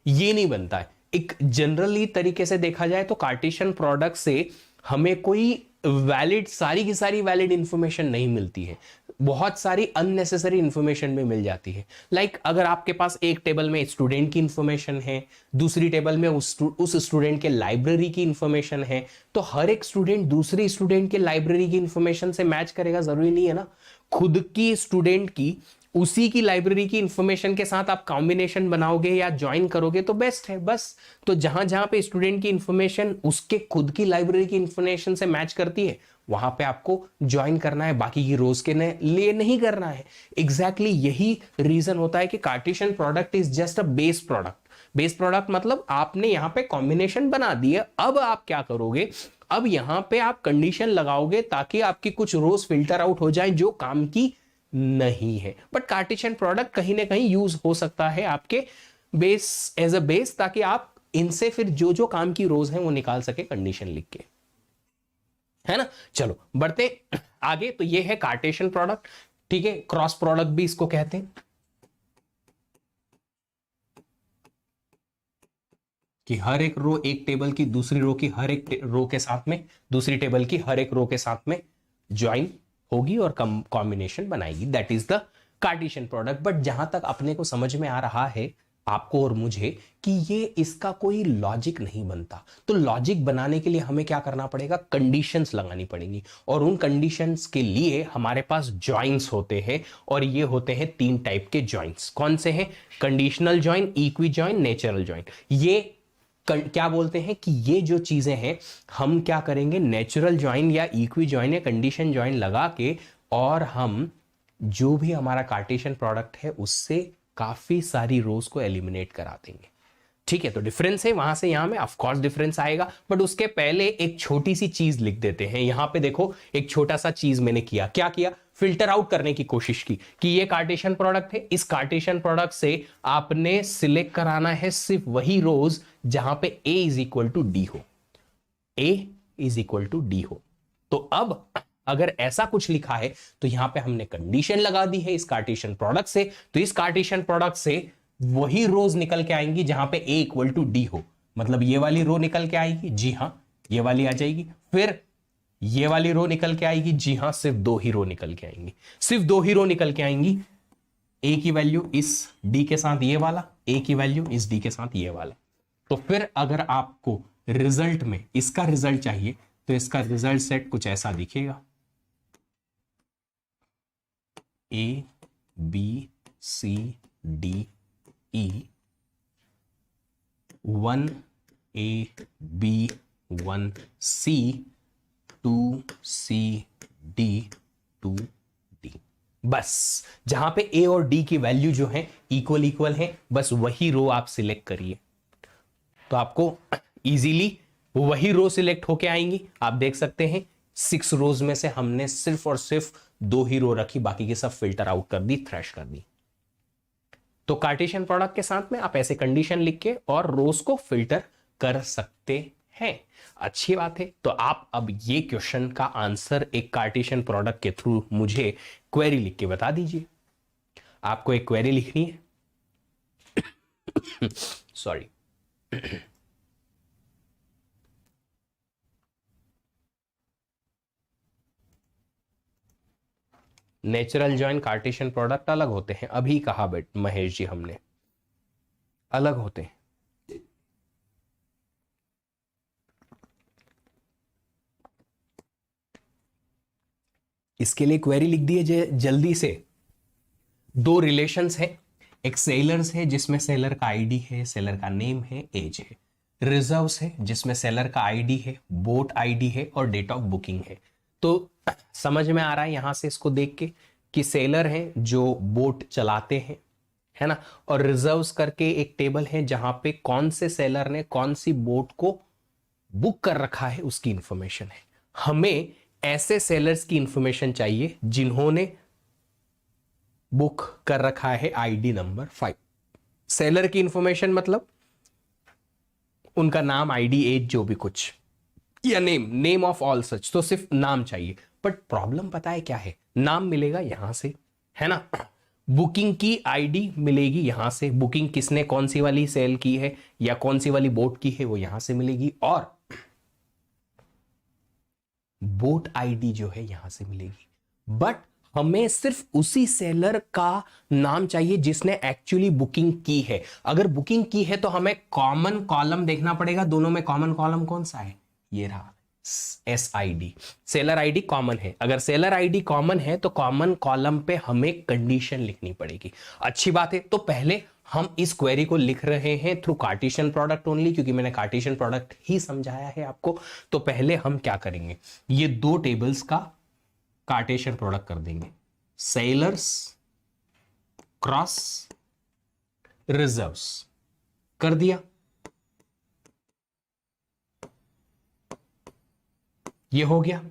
ये नहीं बनता है। एक जनरली तरीके से देखा जाए तो कार्टेशियन प्रोडक्ट से हमें कोई वैलिड, सारी की सारी वैलिड इंफॉर्मेशन नहीं मिलती है, बहुत सारी अननेसेसरी इंफॉर्मेशन भी मिल जाती है। लाइक अगर आपके पास एक टेबल में स्टूडेंट की इंफॉर्मेशन है, दूसरी टेबल में उस स्टूडेंट के लाइब्रेरी की इंफॉर्मेशन है, तो हर एक स्टूडेंट दूसरे स्टूडेंट के लाइब्रेरी की इंफॉर्मेशन से मैच करेगा जरूरी नहीं है ना। खुद की स्टूडेंट की उसी की लाइब्रेरी की इंफॉर्मेशन के साथ आप कॉम्बिनेशन बनाओगे या ज्वाइन करोगे तो बेस्ट है बस। तो जहां जहां पे स्टूडेंट की इंफॉर्मेशन उसके खुद की लाइब्रेरी की इंफॉर्मेशन से मैच करती है वहां पे आपको ज्वाइन करना है, बाकी की रोज के लिए नहीं करना है। एग्जैक्टली यही रीजन होता है कि Cartesian product is just a base product. Base product मतलब आपने यहां पे कॉम्बिनेशन बना दिया, अब आप क्या करोगे, अब यहां पे आप कंडीशन लगाओगे ताकि आपकी कुछ रोज फिल्टर आउट हो जाए जो काम की नहीं है। बट कार्टेशियन प्रोडक्ट कहीं ना कहीं यूज हो सकता है आपके बेस एज अ बेस, ताकि आप इनसे फिर जो जो काम की रोज हैं वो निकाल सके कंडीशन लिख के, है ना। चलो बढ़ते आगे। तो ये है कार्टेशियन प्रोडक्ट, ठीक है। क्रॉस प्रोडक्ट भी इसको कहते हैं कि हर एक रो एक टेबल की दूसरी रो की हर एक रो के साथ में, दूसरी टेबल की हर एक रो के साथ में ज्वाइन होगी और कॉम्बिनेशन बनाएगी, that is the Cartesian product. But जहां तक अपने को समझ में आ रहा है आपको और मुझे कि ये इसका कोई लॉजिक नहीं बनता, तो लॉजिक बनाने के लिए हमें क्या करना पड़ेगा, कंडीशंस लगानी पड़ेंगी। और उन कंडीशंस के लिए हमारे पास जॉइंट्स होते हैं, और ये होते हैं 3 टाइप के जॉइंट्स। कौन से हैं, conditional join, equi join, natural join. ये क्या बोलते हैं कि ये जो चीजें हैं हम क्या करेंगे, नेचुरल जॉइन या इक्वी जॉइन या कंडीशन जॉइन लगा के, और हम जो भी हमारा कार्टेशियन प्रोडक्ट है उससे काफी सारी रोज को एलिमिनेट करा देंगे, ठीक है। तो डिफरेंस है वहां से यहां में, ऑफ कोर्स डिफरेंस आएगा, बट उसके पहले एक छोटी सी चीज लिख देते हैं। यहां पे देखो एक छोटा सा चीज मैंने किया, क्या किया, फिल्टर आउट करने की कोशिश की कि ये कार्टेशियन प्रोडक्ट है, इस कार्टेशियन प्रोडक्ट से आपने सिलेक्ट कराना है सिर्फ वही रोज जहां पे a is equal to D हो, a is equal to D हो। तो अब अगर ऐसा कुछ लिखा है तो यहां पे हमने कंडीशन लगा दी है इस कार्टेशियन प्रोडक्ट से, तो इस कार्टेशियन प्रोडक्ट से वही रोज निकल के आएंगी जहां पे a इक्वल टू डी हो। मतलब ये वाली रो निकल के आएगी, जी हां ये वाली आ जाएगी, फिर ये वाली रो निकल के आएगी, जी हां सिर्फ 2 ही रो निकल के आएंगी, सिर्फ 2 ही रो निकल के आएंगी। a की वैल्यू इस d के साथ ये वाला, a की वैल्यू इस d के साथ ये वाला। तो फिर अगर आपको रिजल्ट में इसका रिजल्ट चाहिए तो इसका रिजल्ट सेट कुछ ऐसा दिखेगा, A B C D E 1 A B 1 C 2 C D 2 D। बस जहां पे A और D की वैल्यू जो है इक्वल इक्वल है, बस वही रो आप सिलेक्ट करिए तो आपको इजीली वही रो सिलेक्ट होके आएंगी। आप देख सकते हैं 6 रोज में से हमने सिर्फ और सिर्फ 2 ही रो रखी, बाकी की सब फिल्टर आउट कर दी, थ्रैश कर दी। तो कार्टेशियन प्रोडक्ट के साथ में आप ऐसे कंडीशन लिख के और रोज को फिल्टर कर सकते हैं, अच्छी बात है। तो आप अब ये क्वेश्चन का आंसर एक कार्टेशियन प्रोडक्ट के थ्रू मुझे क्वेरी लिख के बता दीजिए। आपको एक क्वेरी लिखनी है sorry natural join Cartesian product अलग होते हैं, अभी कहा बेट महेश जी हमने, अलग होते हैं। इसके लिए क्वेरी लिख दिए जल्दी से। 2 रिलेशंस है, एक सेलर्स है जिसमें सेलर का आईडी है, सेलर का नेम है, एज है। रिजर्व्स है जिसमें सेलर का आईडी है, बोट आईडी है और डेट ऑफ बुकिंग है। तो समझ में आ रहा है यहां से इसको देख के कि सेलर है जो बोट चलाते हैं, है ना, और रिजर्व्स करके एक टेबल है जहां पे कौन से सेलर ने कौन सी बोट को बुक कर रखा है उसकी इंफॉर्मेशन है। हमें ऐसे सेलर्स की इंफॉर्मेशन चाहिए जिन्होंने बुक कर रखा है आईडी नंबर 5। सेलर की इंफॉर्मेशन मतलब उनका नाम, आईडी, एज, जो भी कुछ, या नेम ऑफ ऑल सच, तो सिर्फ नाम चाहिए। बट प्रॉब्लम पता है क्या है, नाम मिलेगा यहां से, है ना, बुकिंग की आईडी मिलेगी यहां से, बुकिंग किसने कौन सी वाली सेल की है या कौन सी वाली बोट की है वो यहां से मिलेगी, और बोट आईडी जो है यहां से मिलेगी। बट हमें सिर्फ उसी सेलर का नाम चाहिए जिसने एक्चुअली बुकिंग की है। अगर बुकिंग की है तो हमें कॉमन कॉलम देखना पड़ेगा, दोनों में कॉमन कॉलम कौन सा है, ये रहा S I D, seller ID common है। अगर सेलर आईडी कॉमन है तो कॉमन कॉलम पे हमें कंडीशन लिखनी पड़ेगी, अच्छी बात है। तो पहले हम इस क्वेरी को लिख रहे हैं थ्रू कार्टेशियन प्रोडक्ट ओनली, क्योंकि मैंने कार्टेशियन प्रोडक्ट ही समझाया है आपको। तो पहले हम क्या करेंगे, ये 2 टेबल्स का कार्टेशियन प्रोडक्ट कर देंगे, सेलर्स क्रॉस रिजर्व्स। कर दिया, ये हो गया।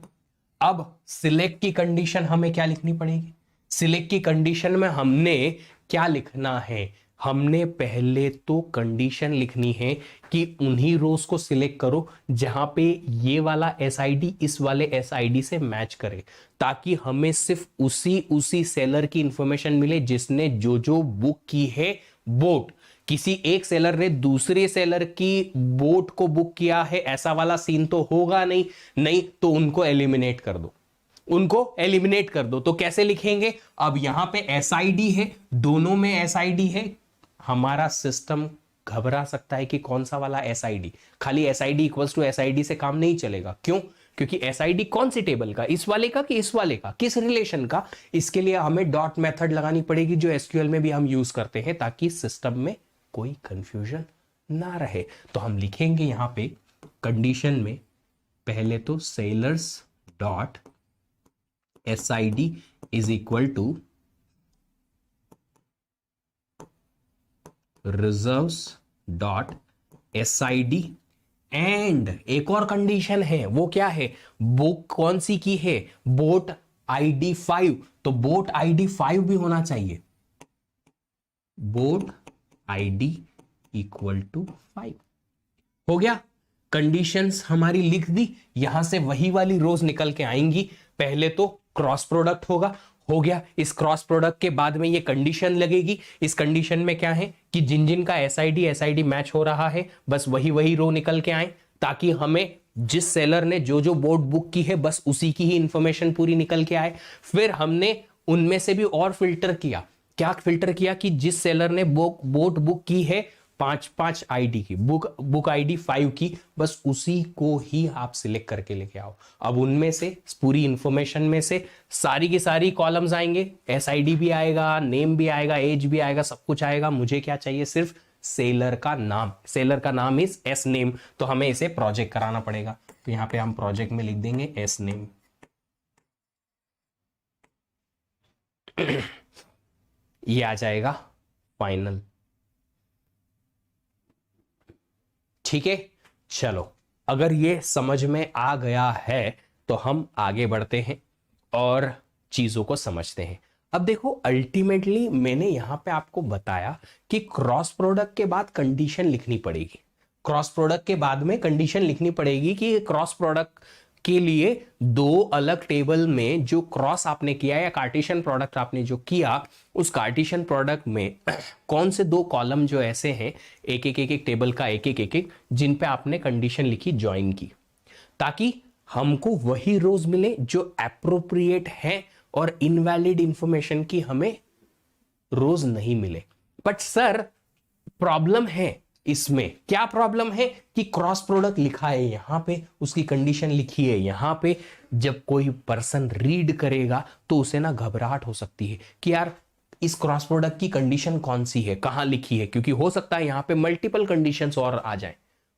अब सिलेक्ट की कंडीशन हमें क्या लिखनी पड़ेगी? सिलेक्ट की कंडीशन में हमने क्या लिखना है? हमने पहले तो कंडीशन लिखनी है कि उन्हीं रोज को सिलेक्ट करो जहां पे ये वाला एसआईडी इस वाले एसआईडी से मैच करे, ताकि हमें सिर्फ उसी उसी सेलर की इंफॉर्मेशन मिले जिसने जो जो बुक की है बोट। किसी एक सेलर ने दूसरे सेलर की बोट को बुक किया है ऐसा वाला सीन तो होगा नहीं। नहीं तो उनको एलिमिनेट कर दो, उनको एलिमिनेट कर दो। तो कैसे लिखेंगे? अब यहां पे एसआईडी है, दोनों में एसआईडी है, हमारा सिस्टम घबरा सकता है कि कौन सा वाला एसआईडी। खाली एसआईडी इक्वल्स टू एसआईडी से काम नहीं चलेगा। क्यों? क्योंकि एसआईडी कौन सी टेबल का, इस वाले का कि इस वाले का, किस रिलेशन का? इसके लिए हमें डॉट मेथड लगानी पड़ेगी जो एसक्यूएल में भी हम यूज करते हैं, ताकि सिस्टम में कोई कंफ्यूजन ना रहे। तो हम लिखेंगे यहां पे कंडीशन में पहले तो sellers dot SID is equal to reserves dot SID, and एक और कंडीशन है, वो क्या है? बुक कौन सी की है? बोट आईडी 5, तो बोट आईडी 5 भी होना चाहिए। बोट आईडी इक्वल टू 5 हो गया। कंडीशंस हमारी लिख दी, यहां से वही वाली रोज निकल के आएंगी। पहले तो क्रॉस प्रोडक्ट होगा, हो गया। इस क्रॉस प्रोडक्ट के बाद में ये कंडीशन लगेगी। इस कंडीशन में क्या है कि जिन जिन का एसआईडी मैच हो रहा है बस वही वही रो निकल के आए, ताकि हमें जिस सेलर ने जो जो बोट बुक की है बस उसी की ही इंफॉर्मेशन पूरी निकल के आए। फिर हमने उनमें से भी और फिल्टर किया। क्या फिल्टर किया? कि जिस सेलर ने बोट बुक की है 5 आईडी की, बुक आईडी 5 की, बस उसी को ही आप सिलेक्ट करके लेके आओ। अब उनमें से पूरी इंफॉर्मेशन में से सारी की सारी कॉलम्स आएंगे, एसआईडी भी आएगा, नेम भी आएगा, एज भी आएगा, सब कुछ आएगा। मुझे क्या चाहिए? सिर्फ सेलर का नाम। सेलर का नाम इज एस नेम, तो हमें इसे प्रोजेक्ट कराना पड़ेगा। तो यहां पे हम प्रोजेक्ट में लिख देंगे एस नेम। ये आ जाएगा फाइनल। ठीक है, चलो अगर ये समझ में आ गया है तो हम आगे बढ़ते हैं और चीजों को समझते हैं। अब देखो, अल्टीमेटली मैंने यहां पे आपको बताया कि क्रॉस प्रोडक्ट के बाद कंडीशन लिखनी पड़ेगी। क्रॉस प्रोडक्ट के बाद में कंडीशन लिखनी पड़ेगी कि क्रॉस प्रोडक्ट के लिए दो अलग टेबल में जो क्रॉस आपने किया या कार्टेशियन प्रोडक्ट आपने जो किया, उस कार्टेशियन प्रोडक्ट में कौन से दो कॉलम जो ऐसे हैं, एक टेबल का एक जिन पे आपने कंडीशन लिखी ज्वाइन की, ताकि हमको वही रोज मिले जो एप्रोप्रिएट है और इनवैलिड इंफॉर्मेशन की हमें रोज नहीं मिले। बट सर प्रॉब्लम है इसमें। क्या प्रॉब्लम है? कि क्रॉस प्रोडक्ट लिखा है यहां पे, उसकी कंडीशन लिखी है यहां पे। जब कोई पर्सन रीड करेगा तो उसे ना घबराहट हो सकती है कि यार इस क्रॉस प्रोडक्ट की कंडीशन कौन सी है, कहां लिखी है, क्योंकि हो सकता है यहां पे मल्टीपल कंडीशंस और आ जाए,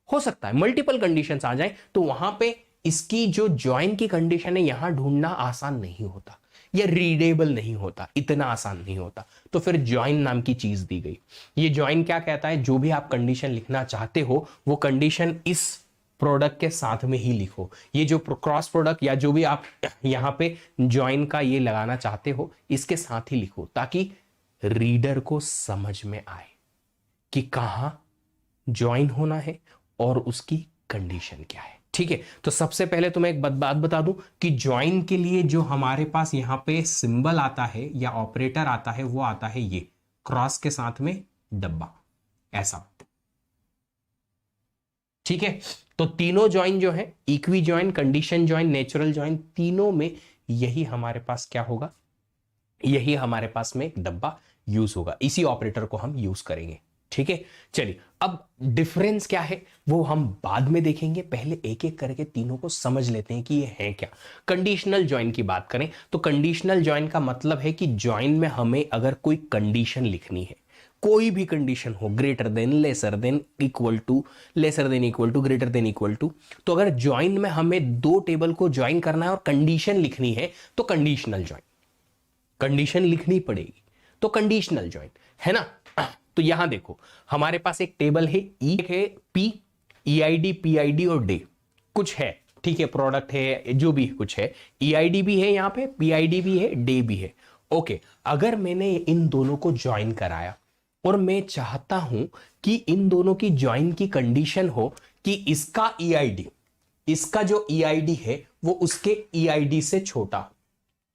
हो सकता है मल्टीपल कंडीशंस आ जाए, तो वहां पे इसकी जो ज्वाइन की कंडीशन है यहां ढूंढना आसान नहीं होता या रीडेबल नहीं होता, इतना आसान नहीं होता। तो फिर ज्वाइन नाम की चीज दी गई। ये ज्वाइन क्या कहता है? जो भी आप कंडीशन लिखना चाहते हो वो कंडीशन इस प्रोडक्ट के साथ में ही लिखो। ये जो क्रॉस प्रोडक्ट या जो भी आप यहां पे ज्वाइन का ये लगाना चाहते हो इसके साथ ही लिखो, ताकि रीडर को समझ में आए कि कहां ज्वाइन होना है और उसकी कंडीशन क्या है। ठीक है, तो सबसे पहले तो मैं एक बात बता दूं कि ज्वाइन के लिए जो हमारे पास यहां पे सिंबल आता है या ऑपरेटर आता है वो आता है ये क्रॉस के साथ में डब्बा, ऐसा। ठीक है, तो तीनों ज्वाइन जो है, equi join, condition join, natural join, तीनों में यही हमारे पास क्या होगा? यही हमारे पास में एक डब्बा यूज होगा। इसी ऑपरेटर को हम यूज करेंगे। ठीक है, चलिए अब डिफरेंस क्या है वो हम बाद में देखेंगे। पहले एक एक करके तीनों को समझ लेते हैं कि ये है क्या। कंडीशनल ज्वाइन की बात करें तो कंडीशनल ज्वाइन का मतलब है कि ज्वाइन में हमें अगर कोई कंडीशन लिखनी है, कोई भी कंडीशन हो, greater than, lesser than, equal to, lesser than equal to, greater than equal to, तो अगर ज्वाइन में हमें दो टेबल को ज्वाइन करना है और कंडीशन लिखनी है तो कंडीशनल ज्वाइन, कंडीशन लिखनी पड़ेगी तो कंडीशनल ज्वाइन, है ना। तो यहां देखो हमारे पास एक टेबल है ई है पी, ईआईडी, पीआईडी और डे कुछ है, ठीक है, प्रोडक्ट है, जो भी कुछ है, ईआईडी भी है यहां पे, पीआईडी भी है, डे भी है। ओके, अगर मैंने इन दोनों को ज्वाइन कराया और मैं चाहता हूं कि इन दोनों की ज्वाइन की कंडीशन हो कि इसका ईआईडी, इसका जो ईआईडी है वो उसके ईआईडी से छोटा,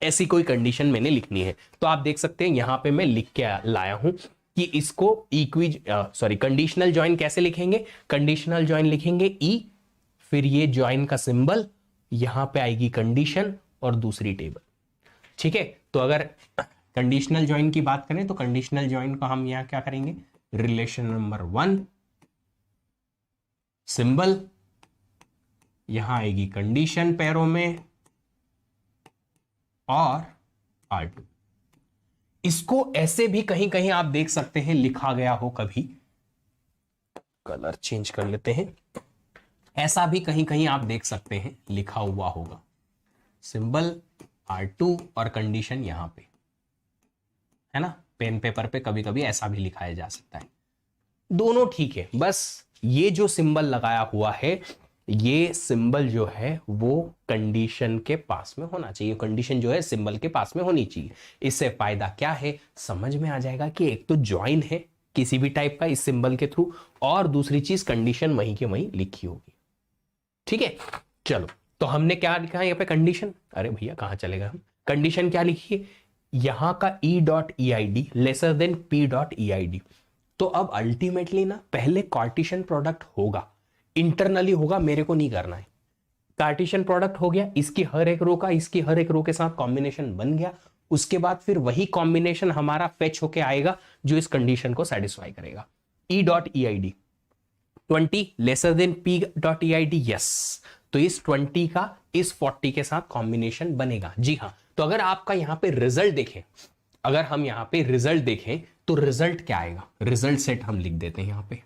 ऐसी कोई कंडीशन मैंने लिखनी है। तो आप देख सकते हैं यहां पे मैं लिख के लाया हूं कि इसको कंडीशनल ज्वाइन कैसे लिखेंगे, कंडीशनल ज्वाइन लिखेंगे ई, फिर ये ज्वाइन का सिंबल, यहां पे आएगी कंडीशन और दूसरी टेबल, ठीक है। तो अगर कंडीशनल ज्वाइन की बात करें तो कंडीशनल ज्वाइन को हम यहां क्या करेंगे, रिलेशन नंबर 1 सिंबल, यहां आएगी कंडीशन पैरों में और R2। इसको ऐसे भी कहीं कहीं आप देख सकते हैं लिखा गया हो, कभी कलर चेंज कर लेते हैं, ऐसा भी कहीं कहीं आप देख सकते हैं लिखा हुआ होगा, सिंबल R2 और कंडीशन यहां पे है ना, पेन पेपर पे कभी कभी ऐसा भी लिखाया जा सकता है, दोनों ठीक है। बस ये जो सिंबल लगाया हुआ है, ये सिंबल जो है वो कंडीशन के पास में होना चाहिए, कंडीशन जो है सिंबल के पास में होनी चाहिए। इससे फायदा क्या है, समझ में आ जाएगा कि एक तो ज्वाइन है किसी भी टाइप का इस सिंबल के थ्रू, और दूसरी चीज कंडीशन वहीं के वहीं लिखी होगी, ठीक है। चलो, तो हमने क्या लिखा है यहाँ पे कंडीशन, अरे भैया कहां चलेगा, हम कंडीशन क्या लिखिए, यहां का E dot E I D lesser than P dot E I D. तो अब अल्टीमेटली ना पहले कार्टेशियन प्रोडक्ट होगा, इंटरनली होगा, मेरे को नहीं करना है। कार्टेशियन प्रोडक्ट हो गया, इसकी हर एक रो का इसकी हर एक रो के साथ कॉम्बिनेशन बन गया, उसके बाद फिर वही कॉम्बिनेशन हमारा फेच होके आएगा जो इस कंडीशन को सेटिस्फाई करेगा। E dot E I D 20 lesser than P dot E I D, yes, तो इस 20 का इस 40 के साथ कॉम्बिनेशन बनेगा, जी हाँ। तो अगर आपका यहां पे रिजल्ट देखें, अगर हम यहां पे रिजल्ट देखें तो रिजल्ट क्या आएगा, रिजल्ट सेट हम लिख देते हैं यहां पे,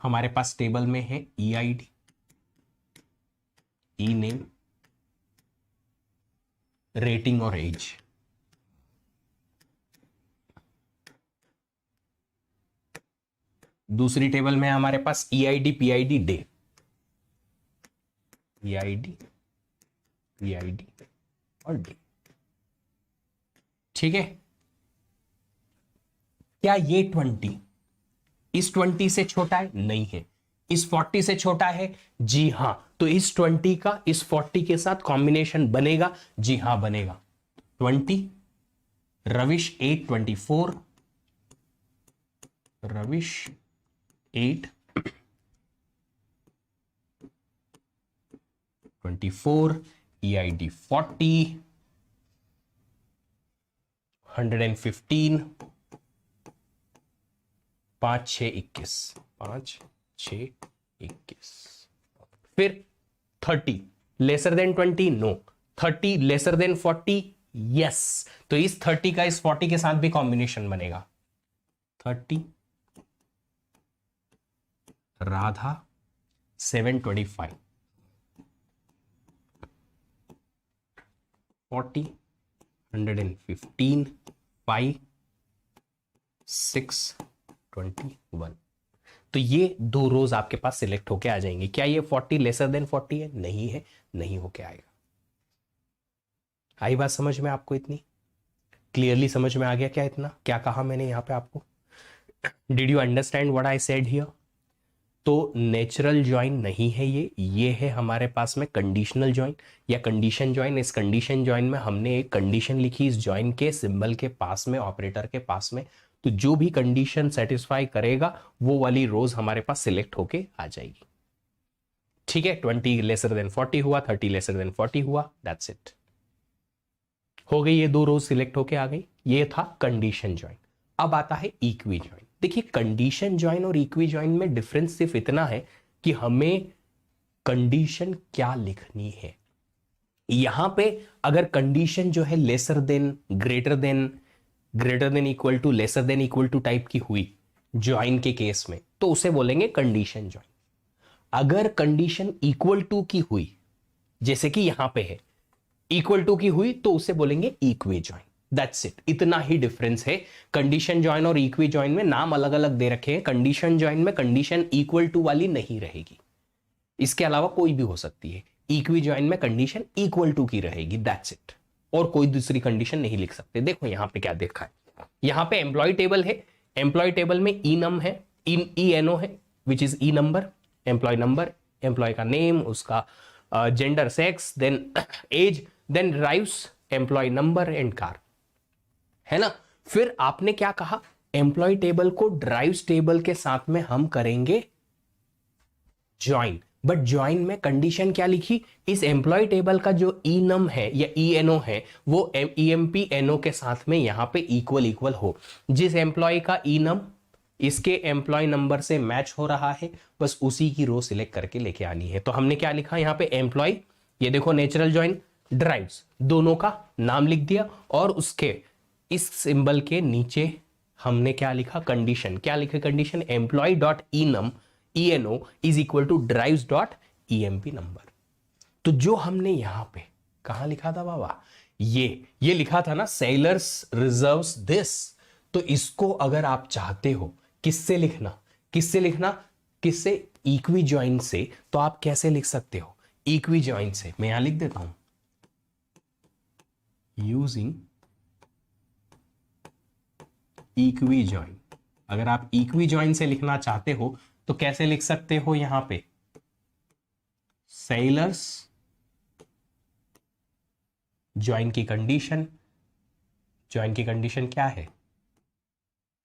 हमारे पास टेबल में है E I D, E name, rating और एज। दूसरी टेबल में हमारे पास E I D, P I D, day, E I D, P I D और डे, ठीक है। क्या ये 20 इस 20 से छोटा है, नहीं है। इस 40 से छोटा है, जी हां, तो इस 20 का इस 40 के साथ कॉम्बिनेशन बनेगा, जी हां बनेगा। 20 रविश 8 24, रविश 8 24, EID 40 115 5 6 21 5 6 21। फिर 30 lesser than 20, no. 30 lesser than 40, yes. तो इस 30 का इस 40 के साथ भी कॉम्बिनेशन बनेगा। 30 राधा 725 40 115 5 6 21। तो ये दो रोज आपके पास सिलेक्ट होके आ जाएंगे। क्या ये 40 लेसर देन 40 है? नहीं है, नहीं होके आएगा। आई बात समझ में आपको? इतनी क्लियरली समझ में आ गया क्या? इतना क्या कहा मैंने यहां पे आपको? Did you understand what I said here? तो नेचुरल ज्वाइन नहीं है ये है हमारे पास में कंडीशनल ज्वाइन या कंडीशन ज्वाइन। इस कंडीशन ज्वाइन में हमने एक कंडीशन लिखी इस ज्वाइन के सिंबल के पास में, ऑपरेटर के पास में। तो जो भी कंडीशन सेटिस्फाई करेगा वो वाली रोज हमारे पास सिलेक्ट होके आ जाएगी। ठीक है, 20 लेसर देन 40 हुआ, 30 लेसर देन 40 हुआ, दैट्स इट। हो गई, ये दो रोज सिलेक्ट होके आ गई। ये था कंडीशन ज्वाइन। अब आता है इक्वी ज्वाइन। देखिए, कंडीशन ज्वाइन और इक्वी ज्वाइन में डिफरेंस सिर्फ इतना है कि हमें कंडीशन क्या लिखनी है। यहां पे अगर कंडीशन जो है lesser than, greater than equal to, lesser than equal to type की हुई ज्वाइन के केस में, तो उसे बोलेंगे कंडीशन ज्वाइन। अगर कंडीशन इक्वल टू की हुई, जैसे कि यहां पे है इक्वल टू की हुई, तो उसे बोलेंगे इक्वी ज्वाइन। दैट्स इट, इतना ही डिफरेंस है। कंडीशन ज्वाइन और इक्वी ज्वाइन में नाम अलग अलग दे रखे हैं। कंडीशन ज्वाइन में कंडीशन इक्वल टू वाली नहीं रहेगी, इसके अलावा कोई भी हो सकती है। इक्वी ज्वाइन में कंडीशन इक्वल टू की रहेगी, दैट्स इट, और कोई दूसरी कंडीशन नहीं लिख सकते। देखो यहां पे क्या देखा है, यहां पे एम्प्लॉय टेबल है, एम्प्लॉय टेबल में ई नम है, ई एन ओ है which is E number, employee number, employee का नेम, उसका gender sex, then age, then drives, employee number and car, है ना। फिर आपने क्या कहा, एम्प्लॉय टेबल को ड्राइव्स टेबल के साथ में हम करेंगे ज्वाइन, बट ज्वाइन में कंडीशन क्या लिखी, इस एम्प्लॉय टेबल का जो ई नम है या ई एन ओ है वो E M P N O के साथ में यहां पे इक्वल इक्वल हो। जिस एम्प्लॉय का ई नम इसके एम्प्लॉय नंबर से मैच हो रहा है, बस उसी की रो सिलेक्ट करके लेके आनी है। तो हमने क्या लिखा यहां पे, एम्प्लॉय, ये देखो नेचुरल ज्वाइन, ड्राइव्स, दोनों का नाम लिख दिया, और उसके इस सिंबल के नीचे हमने क्या लिखा, कंडीशन, क्या लिखे condition, employee dot E num E N O is equal to drives dot E M P number. तो जो हमने यहां पे कहां लिखा था बाबा, ये लिखा था ना, सेलर्स रिजर्व्स दिस। तो इसको अगर आप चाहते हो किससे लिखना, किससे लिखना, किससे, इक्वी ज्वाइन से, तो आप कैसे लिख सकते हो, इक्वी ज्वाइन से, मैं यहां लिख देता हूं, यूजिंग इक्वी ज्वाइन। अगर आप इक्वी ज्वाइन से लिखना चाहते हो तो कैसे लिख सकते हो, यहां पे सेलर्स ज्वाइन की कंडीशन, ज्वाइन की कंडीशन क्या है,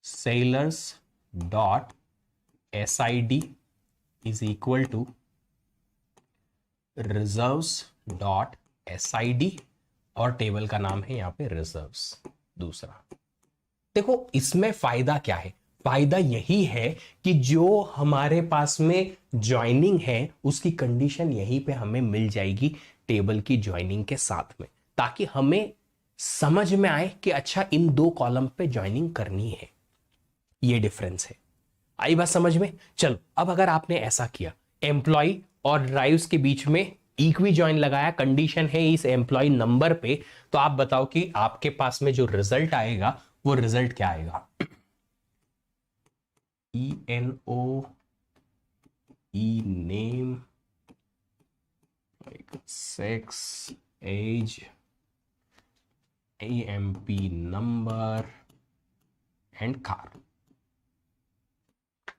sellers dot S I D is equal to reserves dot S I D, और टेबल का नाम है यहां पे रिजर्व्स दूसरा। देखो इसमें फायदा क्या है, फायदा यही है कि जो हमारे पास में ज्वाइनिंग है उसकी कंडीशन यहीं पे हमें मिल जाएगी टेबल की ज्वाइनिंग के साथ में, ताकि हमें समझ में आए कि अच्छा इन दो कॉलम पे ज्वाइनिंग करनी है। ये डिफरेंस है, आई बात समझ में। चलो अब अगर आपने ऐसा किया, एम्प्लॉय और ड्राइव्स के बीच में इक्वी ज्वाइन लगाया, कंडीशन है इस एम्प्लॉय नंबर पे, तो आप बताओ कि आपके पास में जो रिजल्ट आएगा वो रिजल्ट क्या आएगा, E N O, E name, sex, age, A M P number and car.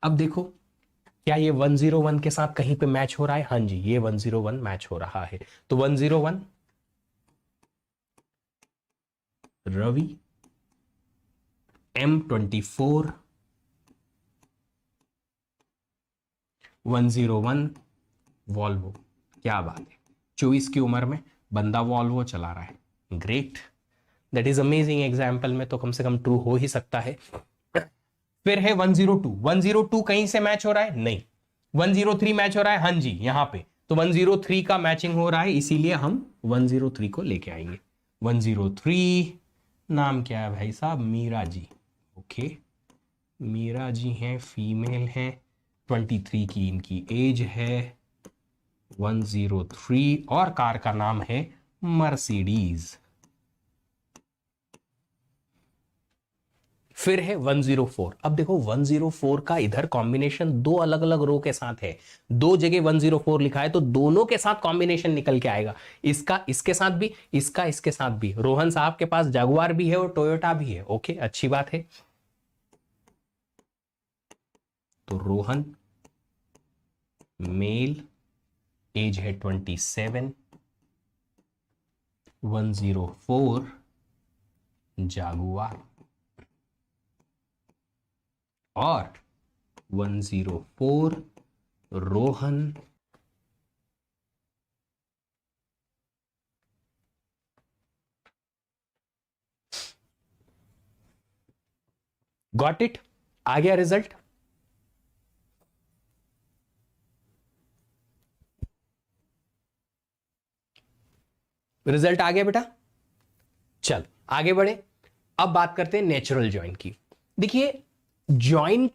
अब देखो क्या ये 101 के साथ कहीं पे मैच हो रहा है, हाँ जी ये 101 मैच हो रहा है। तो 101 रवि, M24 101 वॉल्वो, क्या बात है, 24 की उम्र में बंदा वॉल्वो चला रहा है, great, that is amazing. Example में तो कम से कम ट्रू हो ही सकता है। फिर है 102, 102 कहीं से मैच हो रहा है, नहीं। 103 मैच हो रहा है, हाँ जी यहां पे, तो 103 का मैचिंग हो रहा है, इसीलिए हम 103 को लेके आएंगे। 103 नाम क्या है भाई साहब, मीरा जी, ओके मीरा जी हैं, फीमेल हैं, 23 की इनकी एज है, 103, और कार का नाम है मर्सिडीज। फिर है 104। अब देखो 104 का इधर कॉम्बिनेशन दो अलग अलग रो के साथ है, दो जगह 104 लिखा है, तो दोनों के साथ कॉम्बिनेशन निकल के आएगा, इसका इसके साथ भी, इसका इसके साथ भी। रोहन साहब के पास जगुआर भी है और टोयोटा भी है, ओके अच्छी बात है। तो रोहन मेल, एज है 27, 104 जागुआर, और 104 रोहन गॉट इट, आ गया रिजल्ट। रिजल्ट आ गया बेटा, चल आगे बढ़े। अब बात करते हैं नेचुरल ज्वाइन की। देखिए ज्वाइन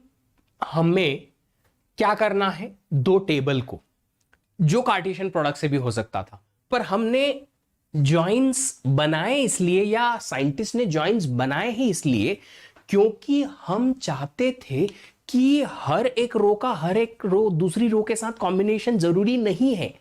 हमें क्या करना है, दो टेबल को, जो कार्टेशियन प्रोडक्ट से भी हो सकता था, पर हमने जॉइंस बनाए इसलिए, या साइंटिस्ट ने जॉइंस बनाए ही इसलिए क्योंकि हम चाहते थे कि हर एक रो दूसरी रो के साथ कॉम्बिनेशन जरूरी नहीं है,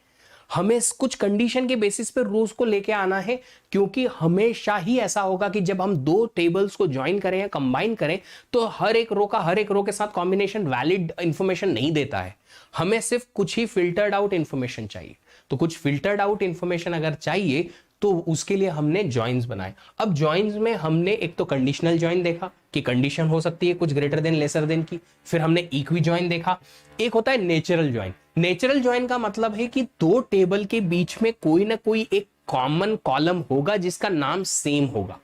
हमें कुछ कंडीशन के बेसिस पे रोज को लेके आना है, क्योंकि हमेशा ही ऐसा होगा कि जब हम दो टेबल्स को ज्वाइन करें या कंबाइन करें तो हर एक रो के साथ कॉम्बिनेशन वैलिड इंफॉर्मेशन नहीं देता है, हमें सिर्फ कुछ ही फिल्टर्ड आउट इंफॉर्मेशन चाहिए। तो कुछ फिल्टर्ड आउट इंफॉर्मेशन अगर चाहिए तो उसके लिए हमने जॉइंस बनाए। अब जॉइंस में हमने एक तो कंडीशनल जॉइन देखा कि कंडीशन हो सकती है कुछ ग्रेटर देन लेसर देन की, फिर हमने इक्वी जॉइन देखा, एक होता है नेचुरल जॉइन। नेचुरल जॉइन का मतलब है कि दो टेबल के बीच में कोई ना कोई एक कॉमन कॉलम होगा जिसका नाम सेम होगा,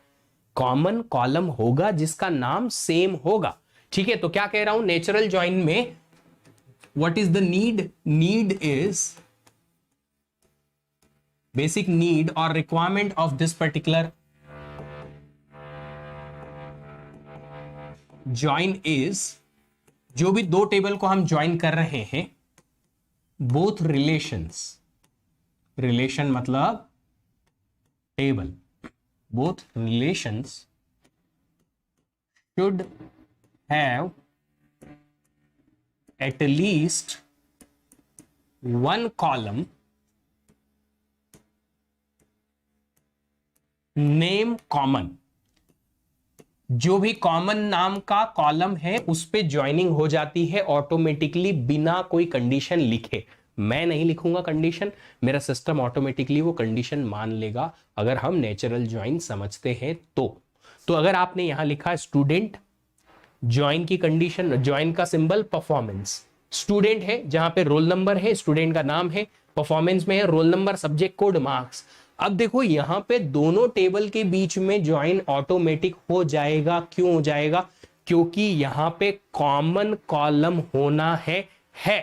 कॉमन कॉलम होगा जिसका नाम सेम होगा। ठीक है, तो क्या कह रहा हूं, नेचुरल जॉइन में what is the need, need is basic need or requirement of this particular join is, जो भी दो टेबल को हम ज्वाइन कर रहे हैं, both relations, relation मतलब table, both relations should have at least one column name common. जो भी कॉमन नाम का कॉलम है उस पे ज्वाइनिंग हो जाती है ऑटोमेटिकली बिना कोई कंडीशन लिखे। मैं नहीं लिखूंगा कंडीशन, मेरा सिस्टम ऑटोमेटिकली वो कंडीशन मान लेगा अगर हम नेचुरल ज्वाइन समझते हैं तो अगर आपने यहां लिखा स्टूडेंट, ज्वाइन की कंडीशन, ज्वाइन का सिंबल परफॉर्मेंस, स्टूडेंट है जहां पे रोल नंबर है, स्टूडेंट का नाम है, परफॉर्मेंस में है roll number, subject code, marks. अब देखो यहां पे दोनों टेबल के बीच में ज्वाइन ऑटोमेटिक हो जाएगा। क्यों हो जाएगा? क्योंकि यहां पे कॉमन कॉलम होना है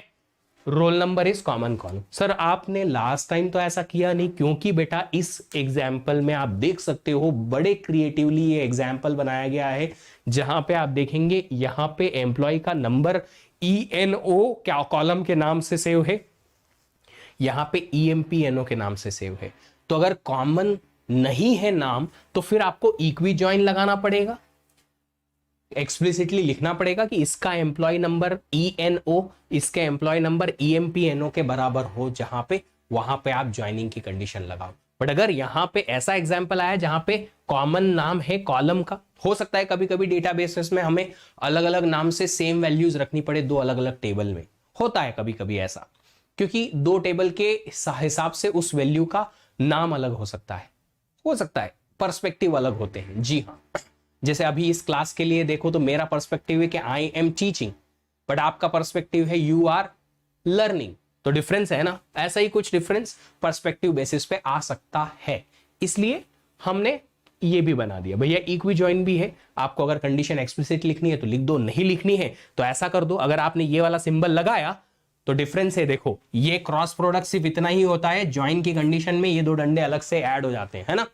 roll number is common column. Sir आपने लास्ट टाइम तो ऐसा किया नहीं, क्योंकि बेटा इस एग्जाम्पल में आप देख सकते हो बड़े क्रिएटिवली ये एग्जाम्पल बनाया गया है, जहां पे आप देखेंगे यहां पे एम्प्लॉय का नंबर ENO क्या कॉलम के नाम से सेव है, यहां पे EMPNO के नाम से सेव है। तो अगर कॉमन नहीं है नाम तो फिर आपको इक्वी ज्वाइन लगाना पड़ेगा, एक्सप्लिसिटली लिखना पड़ेगा कि इसका एम्प्लॉय नंबर ENO इसके एम्प्लॉय नंबर EMPNO के बराबर हो, जहां पे वहां पे आप ज्वाइनिंग की कंडीशन लगाओ। बट अगर यहां पे ऐसा एग्जांपल आया जहां पे कॉमन नाम है कॉलम का, हो सकता है कभी कभी डेटाबेसेस में हमें अलग अलग नाम से सेम वैल्यूज रखनी पड़े दो अलग अलग टेबल में, होता है कभी कभी ऐसा, क्योंकि दो टेबल के हिसाब से उस वैल्यू का नाम अलग हो सकता है, पर्सपेक्टिव अलग होते हैं। जी हाँ, जैसे अभी इस क्लास के लिए देखो तो मेरा पर्सपेक्टिव है कि आई एम टीचिंग, बट आपका पर्सपेक्टिव है यू आर लर्निंग, तो डिफरेंस है ना। ऐसा ही कुछ डिफरेंस पर्सपेक्टिव बेसिस पे आ सकता है, इसलिए हमने ये भी बना दिया। भैया इक्वी ज्वाइन भी है, आपको अगर कंडीशन एक्सप्लिसिट लिखनी है तो लिख दो, नहीं लिखनी है तो ऐसा कर दो। अगर आपने ये वाला सिंबल लगाया तो डिफरेंस है, देखो ये क्रॉस प्रोडक्ट सिर्फ इतना ही होता है, ज्वाइन की कंडीशन में ये दो डंडे अलग से ऐड हो जाते हैं, है ना।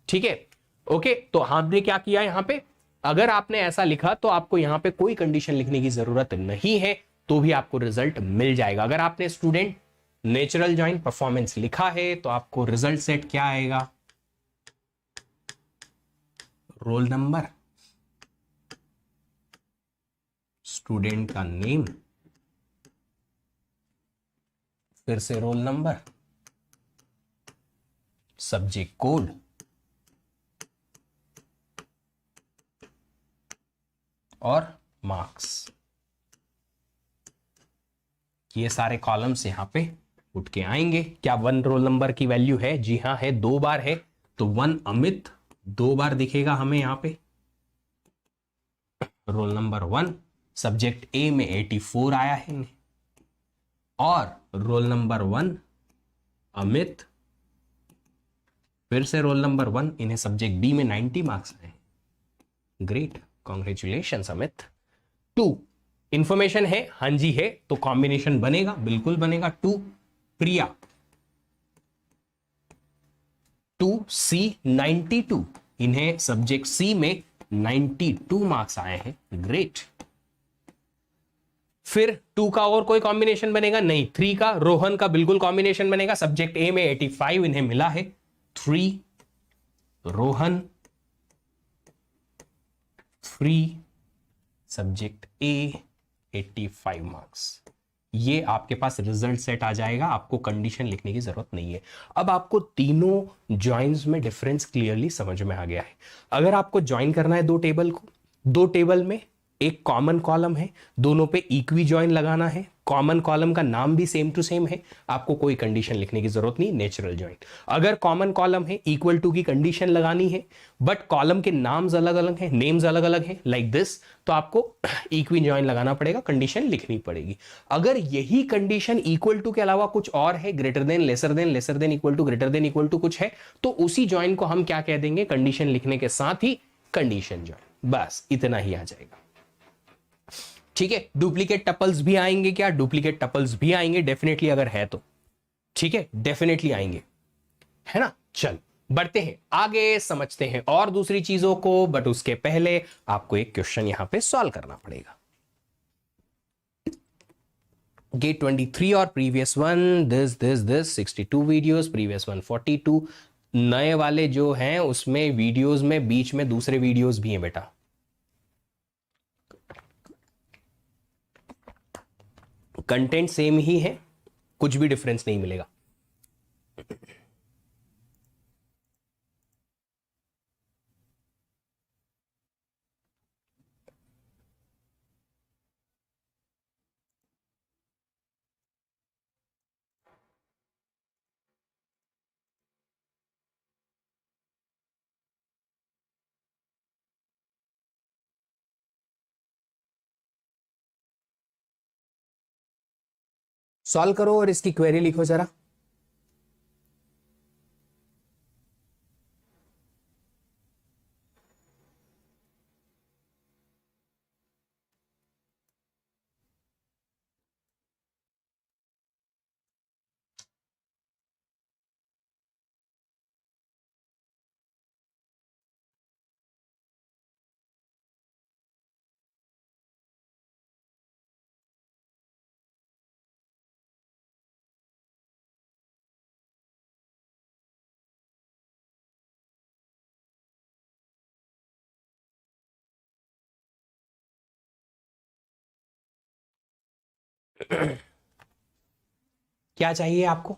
ठीक है, ओके। तो हमने क्या किया यहां पे, अगर आपने ऐसा लिखा तो आपको यहां पे कोई कंडीशन लिखने की जरूरत नहीं है, तो भी आपको रिजल्ट मिल जाएगा। अगर आपने स्टूडेंट नेचुरल ज्वाइन परफॉर्मेंस लिखा है तो आपको रिजल्ट सेट क्या आएगा, रोल नंबर, स्टूडेंट का नेम, फिर से रोल नंबर, सब्जेक्ट कोड, और मार्क्स। ये सारे कॉलम्स यहां पे उठ के आएंगे। क्या वन रोल नंबर की वैल्यू है? जी हाँ है, 2 बार है, तो 1 अमित 2 बार दिखेगा हमें यहां पे, रोल नंबर 1, सब्जेक्ट ए में 84 आया है, और रोल नंबर 1 अमित, फिर से रोल नंबर 1, इन्हें सब्जेक्ट बी में 90 मार्क्स आए। Great, congratulation Amit. 2 इंफॉर्मेशन है, हाँ जी है, तो कॉम्बिनेशन बनेगा, बिल्कुल बनेगा। 2 प्रिया, 2C 92, इन्हें सब्जेक्ट सी में 92 मार्क्स आए हैं। ग्रेट। फिर 2 का और कोई कॉम्बिनेशन बनेगा नहीं, 3 का रोहन का बिल्कुल कॉम्बिनेशन बनेगा, सब्जेक्ट ए में 85 इन्हें मिला है, 3 रोहन, 3 सब्जेक्ट ए 85 मार्क्स। ये आपके पास रिजल्ट सेट आ जाएगा, आपको कंडीशन लिखने की जरूरत नहीं है। अब आपको तीनों ज्वाइंस में डिफरेंस क्लियरली समझ में आ गया है। अगर आपको ज्वाइन करना है दो टेबल को, दो टेबल में एक कॉमन कॉलम है, दोनों पे इक्वी ज्वाइन लगाना है, कॉमन कॉलम का नाम भी सेम टू सेम है, आपको कोई कंडीशन लिखने की जरूरत नहीं, नेचुरल ज्वाइन। अगर कॉमन कॉलम है, इक्वल टू की कंडीशन लगानी है, बट कॉलम के नाम्स अलग अलग हैं, नेम्स अलग अलग हैं, लाइक दिस, तो आपको इक्वी ज्वाइन लगाना पड़ेगा, कंडीशन लिखनी पड़ेगी। अगर यही कंडीशन इक्वल टू के अलावा कुछ और है, greater than, lesser than, equal to, greater than, equal to कुछ है, तो उसी ज्वाइन को हम क्या कह देंगे, कंडीशन लिखने के साथ ही कंडीशन ज्वाइन। बस इतना ही आ जाएगा। ठीक है, डुप्लीकेट टपल्स भी आएंगे क्या? डुप्लीकेट टपल्स भी आएंगे डेफिनेटली, अगर है तो। ठीक है, डेफिनेटली आएंगे, है ना। चल बढ़ते हैं आगे, समझते हैं और दूसरी चीजों को, बट उसके पहले आपको एक क्वेश्चन यहां पे सॉल्व करना पड़ेगा। गेट 23 और previous one, this 62 videos, previous one 42। नए वाले जो हैं उसमें वीडियोस में बीच में दूसरे वीडियोस भी हैं बेटा, कंटेंट सेम ही है, कुछ भी डिफरेंस नहीं मिलेगा। सॉल्व करो और इसकी क्वेरी लिखो जरा। क्या चाहिए आपको?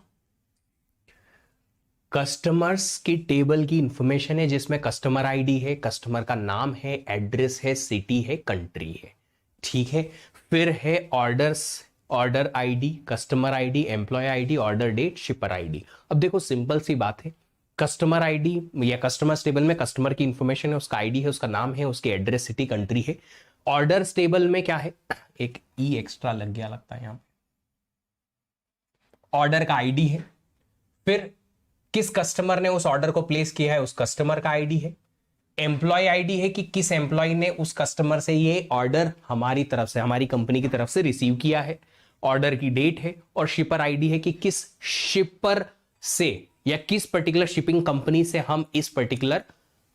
कस्टमर्स की टेबल की इंफॉर्मेशन है, जिसमें कस्टमर आईडी है, कस्टमर का नाम है, एड्रेस है, सिटी है, कंट्री है। ठीक है, फिर है orders, order ID, customer ID, employee ID, order date, shipper ID. अब देखो सिंपल सी बात है, कस्टमर आईडी या कस्टमर्स टेबल में कस्टमर की इंफॉर्मेशन है, उसका आईडी है, उसका नाम है, उसकी एड्रेस, सिटी, कंट्री है। ऑर्डर्स टेबल में क्या है, एक ई एक्स्ट्रा लग गया लगता है यहां, ऑर्डर का आईडी है, फिर किस कस्टमर ने उस ऑर्डर को प्लेस किया है, उस कस्टमर का आईडी है, एम्प्लॉय आईडी है कि किस एम्प्लॉय ने उस कस्टमर से ये ऑर्डर हमारी तरफ से, हमारी कंपनी की तरफ से रिसीव किया है, ऑर्डर की डेट है, और शिपर आईडी है कि किस शिपर से या किस पर्टिकुलर शिपिंग कंपनी से हम इस पर्टिकुलर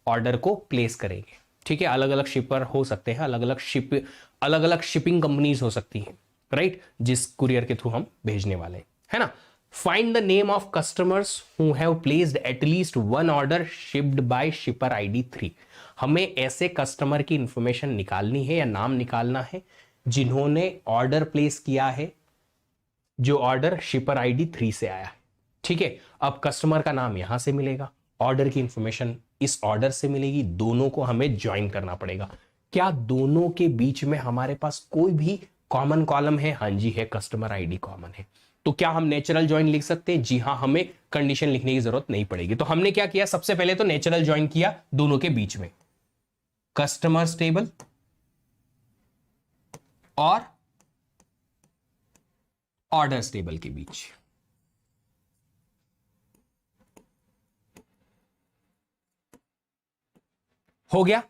ऑर्डर को प्लेस करेंगे। ठीक है, अलग अलग शिपर हो सकते हैं, अलग अलग शिपिंग कंपनीज हो सकती हैं, राइट, जिस कुरियर के थ्रू हम भेजने वाले हैं, है ना। Find the name of customers who have placed at least one order shipped by shipper ID 3। हमें ऐसे कस्टमर की इंफॉर्मेशन निकालनी है या नाम निकालना है जिन्होंने ऑर्डर प्लेस किया है, जो ऑर्डर शिपर आईडी 3 से आया है। ठीक है, अब कस्टमर का नाम यहां से मिलेगा, ऑर्डर की इंफॉर्मेशन इस ऑर्डर से मिलेगी, दोनों को हमें ज्वाइन करना पड़ेगा। क्या दोनों के बीच में हमारे पास कोई भी कॉमन कॉलम है? हाँ जी है, कस्टमर आईडी कॉमन है। तो क्या हम नेचुरल ज्वाइन लिख सकते हैं? जी हां, हमें कंडीशन लिखने की जरूरत नहीं पड़ेगी। तो हमने क्या किया, सबसे पहले तो नेचुरल ज्वाइन किया दोनों के बीच में, कस्टमर्स टेबल और ऑर्डर्स टेबल के बीच। हो गया,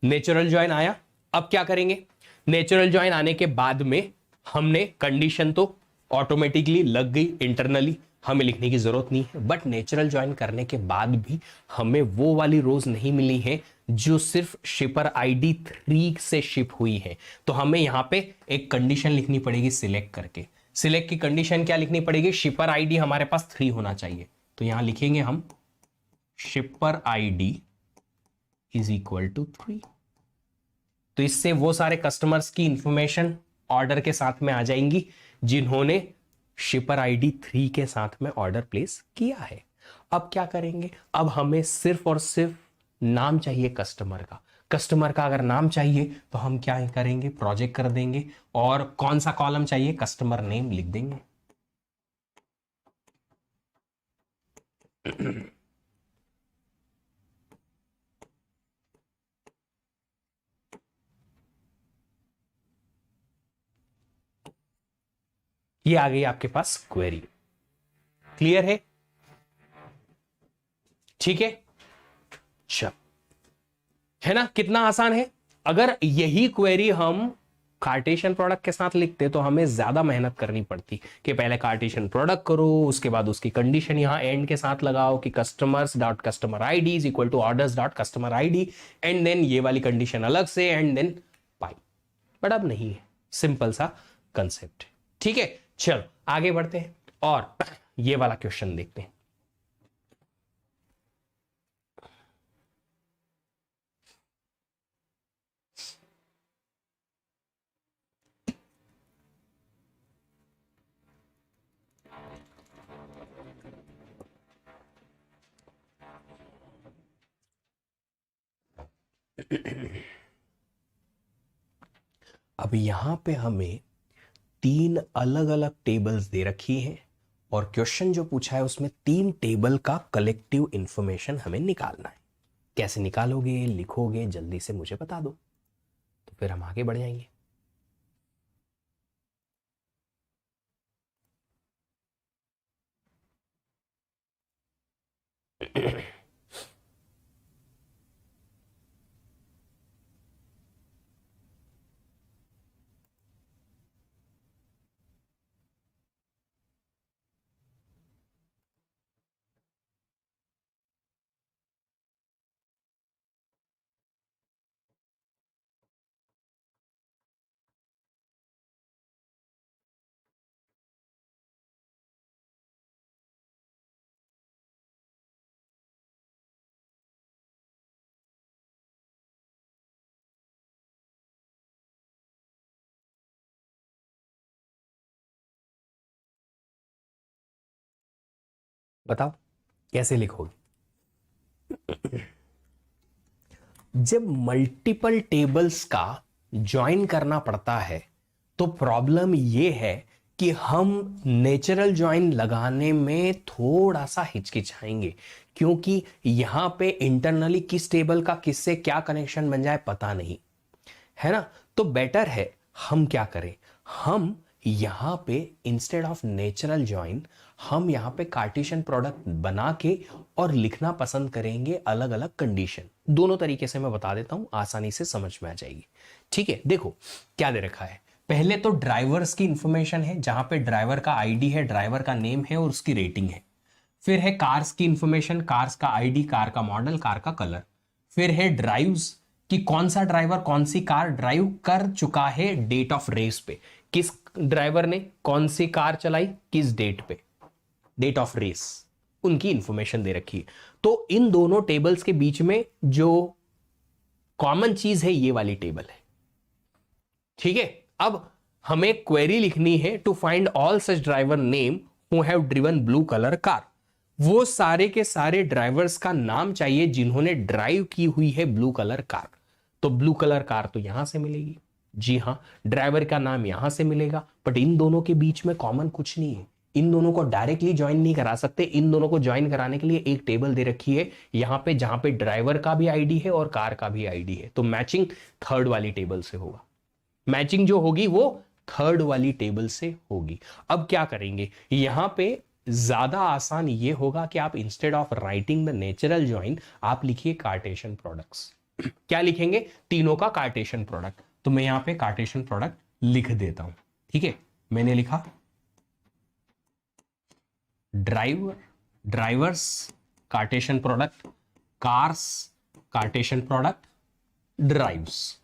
नेचुरल ज्वाइन आया। अब क्या करेंगे, नेचुरल ज्वाइन आने के बाद में हमने कंडीशन तो ऑटोमेटिकली लग गई इंटरनली, हमें लिखने की जरूरत नहीं है, बट नेचुरल ज्वाइन करने के बाद भी हमें वो वाली रोज नहीं मिली है जो सिर्फ शिपर आईडी 3 से शिप हुई है। तो हमें यहां पे एक कंडीशन लिखनी पड़ेगी सिलेक्ट करके। सिलेक्ट की कंडीशन क्या लिखनी पड़ेगी? शिपर आईडी हमारे पास 3 होना चाहिए। तो यहां लिखेंगे हम shipper ID is equal to 3। तो इससे वो सारे कस्टमर्स की इंफॉर्मेशन ऑर्डर के साथ में आ जाएंगी जिन्होंने शिपर आईडी 3 के साथ में ऑर्डर प्लेस किया है। अब क्या करेंगे? अब हमें सिर्फ और सिर्फ नाम चाहिए कस्टमर का। कस्टमर का अगर नाम चाहिए तो हम क्या करेंगे? प्रोजेक्ट कर देंगे, और कौन सा कॉलम चाहिए? कस्टमर नेम लिख देंगे। ये आ गई आपके पास क्वेरी। क्लियर है? ठीक है, चल, है ना? कितना आसान है। अगर यही क्वेरी हम कार्टेशियन प्रोडक्ट के साथ लिखते तो हमें ज्यादा मेहनत करनी पड़ती कि पहले कार्टेशियन प्रोडक्ट करो, उसके बाद उसकी कंडीशन यहां एंड के साथ लगाओ कि customers dot customer ID is equal to orders dot customer ID, and then ये वाली कंडीशन अलग से, एंड देन पाई। बट अब नहीं है, सिंपल सा कंसेप्ट। ठीक है, चलो आगे बढ़ते हैं और ये वाला क्वेश्चन देखते हैं। अब यहां पे हमें 3 अलग अलग टेबल्स दे रखी हैं, और क्वेश्चन जो पूछा है उसमें 3 टेबल का कलेक्टिव इंफॉर्मेशन हमें निकालना है। कैसे निकालोगे, लिखोगे, जल्दी से मुझे बता दो, तो फिर हम आगे बढ़ जाएंगे। बताओ कैसे लिखोगे? जब मल्टीपल टेबल्स का ज्वाइन करना पड़ता है तो प्रॉब्लम यह है कि हम नेचुरल ज्वाइन लगाने में थोड़ा सा हिचकिचाएंगे, क्योंकि यहां पे इंटरनली किस टेबल का किससे क्या कनेक्शन बन जाए पता नहीं है ना। तो बेटर है हम क्या करें, हम यहां पे इंस्टेड ऑफ नेचुरल ज्वाइन हम यहां पे कार्टेशियन प्रोडक्ट बना के और लिखना पसंद करेंगे अलग अलग कंडीशन। दोनों तरीके से मैं बता देता हूं, आसानी से समझ में आ जाएगी। ठीक है, देखो क्या दे रखा है। पहले तो ड्राइवर्स की इंफॉर्मेशन है, जहां पे ड्राइवर का आईडी है, ड्राइवर का नेम है और उसकी रेटिंग है। फिर है कार्स की इंफॉर्मेशन, कार्स का आईडी, कार का मॉडल, कार का कलर। फिर है ड्राइव्स कि कौन सा ड्राइवर कौन सी कार ड्राइव कर चुका है, डेट ऑफ रेस पे, किस ड्राइवर ने कौन सी कार चलाई किस डेट पे, डेट ऑफ रेस, उनकी इंफॉर्मेशन दे रखी है। तो इन दोनों टेबल्स के बीच में जो कॉमन चीज है ये वाली टेबल है। ठीक है, अब हमें क्वेरी लिखनी है to find all such driver name who have driven blue colour car. वो सारे के सारे ड्राइवर्स का नाम चाहिए जिन्होंने ड्राइव की हुई है ब्लू कलर कार। तो ब्लू कलर कार तो यहां से मिलेगी, जी हां, ड्राइवर का नाम यहां से मिलेगा, बट इन दोनों के बीच में कॉमन कुछ नहीं है। इन दोनों को डायरेक्टली ज्वाइन नहीं करा सकते। इन दोनों को ज्वाइन कराने के लिए एक टेबल दे रखी है यहां पे, जहां पे ड्राइवर का भी आईडी है और कार का भी आईडी है। तो मैचिंग थर्ड वाली टेबल से होगा, मैचिंग जो होगी वो थर्ड वाली टेबल से होगी। अब क्या करेंगे, यहां पे ज्यादा आसान ये होगा कि आप instead of writing the natural join आप लिखिए कार्टेशियन प्रोडक्ट्स। क्या लिखेंगे? तीनों का कार्टेशियन प्रोडक्ट। तो मैं यहां पे कार्टेशियन प्रोडक्ट लिख देता हूं। ठीक है, मैंने लिखा driver, drivers Cartesian product, cars Cartesian product, drives,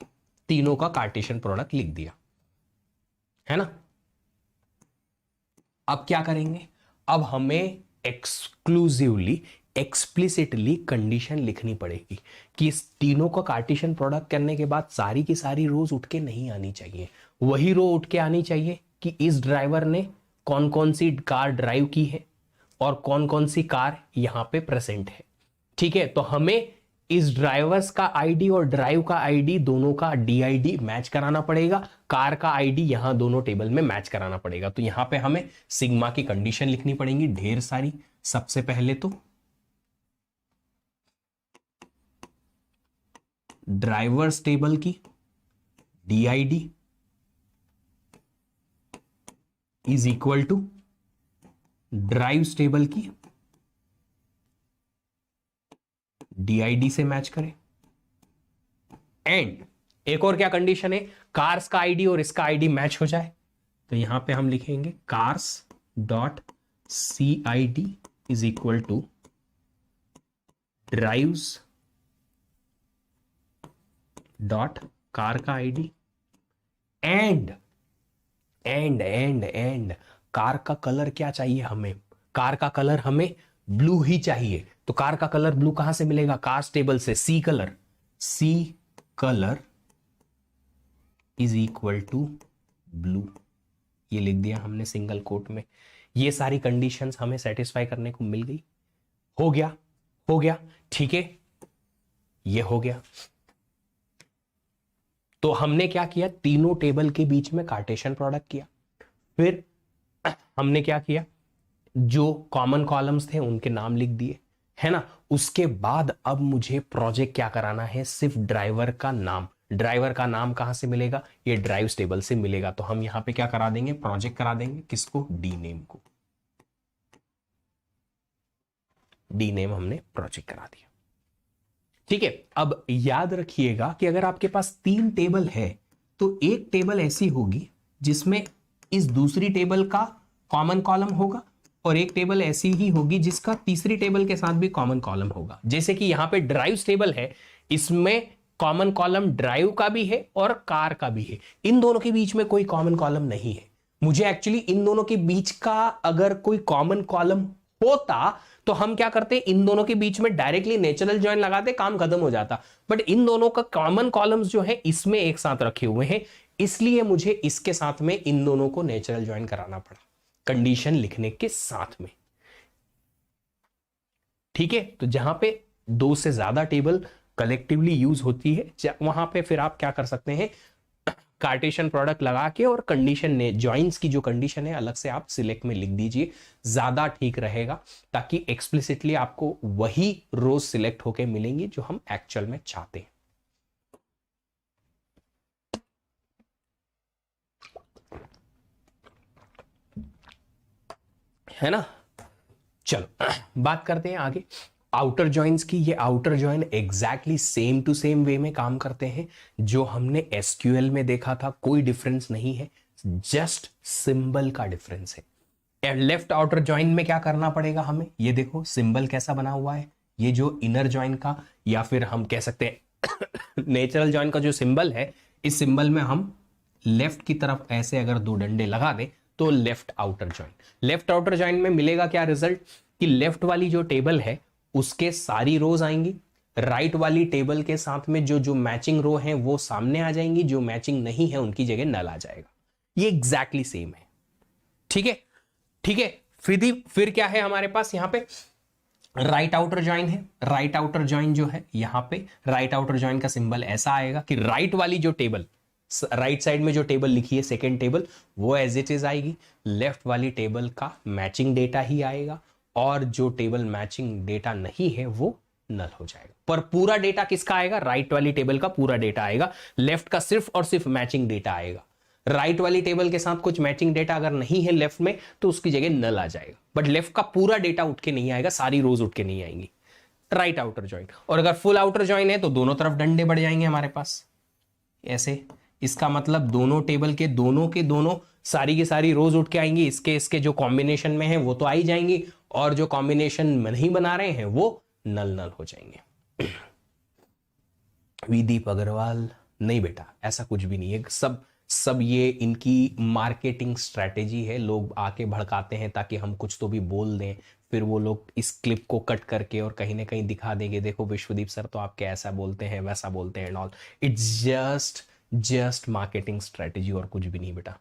तीनों का कार्टेशियन प्रोडक्ट लिख दिया, है ना। अब क्या करेंगे, अब हमें एक्सक्लूसिवली एक्सप्लिसिटली कंडीशन लिखनी पड़ेगी कि इस तीनों का कार्टेशियन प्रोडक्ट करने के बाद सारी की सारी रोज उठ के नहीं आनी चाहिए, वही रो उठ के आनी चाहिए कि इस ड्राइवर ने कौन कौन सी कार ड्राइव की है और कौन कौन सी कार यहां पे प्रेजेंट है। ठीक है, तो हमें इस ड्राइवर्स का आईडी और ड्राइव का आईडी दोनों का डीआईडी मैच कराना पड़ेगा, कार का आईडी यहां दोनों टेबल में मैच कराना पड़ेगा। तो यहां पे हमें सिग्मा की कंडीशन लिखनी पड़ेगी ढेर सारी। सबसे पहले तो ड्राइवर्स टेबल की DID is equal to drives table की डीआईडी से मैच करें। एंड एक और क्या कंडीशन है, कार्स का आईडी और इसका आईडी मैच हो जाए। तो यहां पे हम लिखेंगे cars dot C I D is equal to drives dot car का ID. And and and and car का कलर क्या चाहिए हमें, कार का कलर हमें ब्लू ही चाहिए। तो कार का कलर ब्लू कहां से मिलेगा, कार्स टेबल से, C colour, C colour is equal to blue, ये लिख दिया हमने सिंगल कोट में। ये सारी कंडीशंस हमें सेटिस्फाई करने को मिल गई, हो गया, हो गया, ठीक है, ये हो गया। तो हमने क्या किया, तीनों टेबल के बीच में कार्टेशियन प्रोडक्ट किया। फिर हमने क्या किया, जो कॉमन कॉलम्स थे उनके नाम लिख दिए, है ना। उसके बाद अब मुझे प्रोजेक्ट क्या कराना है, सिर्फ ड्राइवर का नाम। ड्राइवर का नाम कहां से मिलेगा, ये ड्राइव्स टेबल से मिलेगा। तो हम यहां पे क्या करा देंगे, प्रोजेक्ट करा देंगे, किसको, डी नेम को। डी नेम हमने प्रोजेक्ट करा दिया, ठीक है। अब याद रखिएगा कि अगर आपके पास 3 टेबल है तो एक टेबल ऐसी होगी जिसमें इस दूसरी टेबल का कॉमन कॉलम होगा और एक टेबल ऐसी ही होगी जिसका तीसरी टेबल के साथ भी कॉमन कॉलम होगा। जैसे कि यहां पे ड्राइव्स टेबल है, इसमें कॉमन कॉलम ड्राइव का भी है और कार का भी है। इन दोनों के बीच में कोई कॉमन कॉलम नहीं है। मुझे एक्चुअली इन दोनों के बीच का अगर कोई कॉमन कॉलम होता तो हम क्या करते, इन दोनों के बीच में डायरेक्टली नेचुरल जॉइन लगाते, काम खत्म हो जाता। बट इन दोनों का कॉमन कॉलम्स जो है इसमें एक साथ रखे हुए हैं, इसलिए मुझे इसके साथ में इन दोनों को नेचुरल जॉइन कराना पड़ा कंडीशन लिखने के साथ में, ठीक है। तो जहां पे 2 से ज्यादा टेबल कलेक्टिवली यूज होती है वहां पे फिर आप क्या कर सकते हैं, कार्टेशियन प्रोडक्ट लगा के और कंडीशन ने जॉइंस की जो कंडीशन है अलग से आप सिलेक्ट में लिख दीजिए, ज्यादा ठीक रहेगा, ताकि एक्सप्लिसिटली आपको वही रोज सिलेक्ट होके मिलेंगी जो हम एक्चुअल में चाहते हैं। है ना। चलो बात करते हैं आगे आउटर जॉइंस की। ये outer join exactly same to same way में काम करते हैं जो हमने एसक्यूएल में देखा था, कोई डिफरेंस नहीं है, जस्ट सिंबल का डिफरेंस है। लेफ्ट आउटर जॉइन में क्या करना पड़ेगा हमें, ये देखो सिंबल कैसा बना हुआ है, ये जो इनर जॉइन का या फिर हम कह सकते हैं नेचुरल जॉइन का जो सिंबल है, इस सिंबल में हम लेफ्ट की तरफ ऐसे अगर 2 डंडे लगा दें तो left outer join. Left outer join में मिलेगा क्या रिजल्ट, कि लेफ्ट वाली जो टेबल है उसके सारी रोज आएंगी, राइट वाली टेबल के साथ में जो जो मैचिंग रो हैं वो सामने आ जाएंगी, जो मैचिंग नहीं है उनकी जगह नल आ जाएगा। ये एग्जैक्टली सेम है, ठीक है, ठीक है। फिर क्या है हमारे पास यहां पे राइट आउटर जॉइन है। राइट आउटर जॉइन जो है यहां पे राइट आउटर जॉइन का सिंबल ऐसा आएगा कि राइट वाली जो टेबल, राइट साइड में जो टेबल लिखी है सेकेंड टेबल, वो एज इट इज आएगी, लेफ्ट वाली टेबल का मैचिंग डेटा ही आएगा और जो टेबल मैचिंग डेटा नहीं है वो नल हो जाएगा। पर पूरा डेटा किसका आएगा, राइट वाली टेबल का पूरा डेटा आएगा, लेफ्ट का सिर्फ और सिर्फ मैचिंग डेटा आएगा। राइट वाली टेबल के साथ कुछ मैचिंग डेटा अगर नहीं है लेफ्ट में तो उसकी जगह नल आ जाएगा, बट लेफ्ट का पूरा डेटा उठ के नहीं आएगा, सारी रोज उठ के नहीं आएंगी। राइट आउटर जॉइन, और अगर फुल आउटर जॉइन है तो दोनों तरफ डंडे बढ़ जाएंगे हमारे पास ऐसे। इसका मतलब दोनों टेबल के दोनों सारी की सारी रोज उठ के आएंगी, इसके इसके जो कॉम्बिनेशन में है वो तो आ ही जाएंगी, और जो कॉम्बिनेशन नहीं बना रहे हैं वो नल नल हो जाएंगे। विदीप अग्रवाल, नहीं बेटा ऐसा कुछ भी नहीं है, सब सब ये इनकी मार्केटिंग स्ट्रैटेजी है। लोग आके भड़काते हैं ताकि हम कुछ तो भी बोल दें, फिर वो लोग इस क्लिप को कट करके और कहीं ना कहीं दिखा देंगे, देखो विश्वदीप सर तो आपके ऐसा बोलते हैं वैसा बोलते हैं and all. It's just marketing strategy और कुछ भी नहीं बेटा,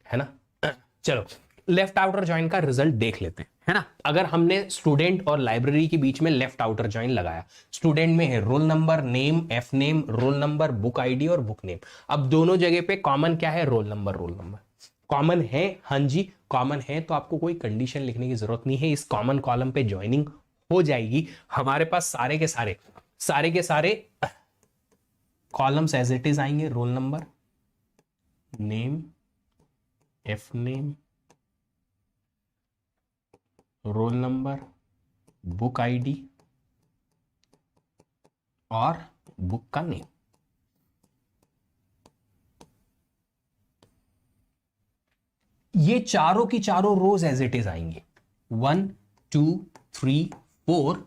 है ना। चलो लेफ्ट आउटर ज्वाइन का रिजल्ट देख लेते हैं, है ना। अगर हमने स्टूडेंट और लाइब्रेरी के बीच में लेफ्ट आउटर ज्वाइन लगाया, स्टूडेंट में है roll number, name, F name, roll number, book ID और बुक नेम। अब दोनों जगह पे कॉमन क्या है, रोल नंबर कॉमन है। हाँ जी कॉमन है, तो आपको कोई कंडीशन लिखने की जरूरत नहीं है, इस कॉमन कॉलम पे ज्वाइनिंग हो जाएगी। हमारे पास सारे के सारे कॉलम्स एज इट इज आएंगे, roll number, name, F name, roll number, book ID और बुक का नेम। ये चारों की चारों रोज एज इट इज आएंगे, 1 2 3 4।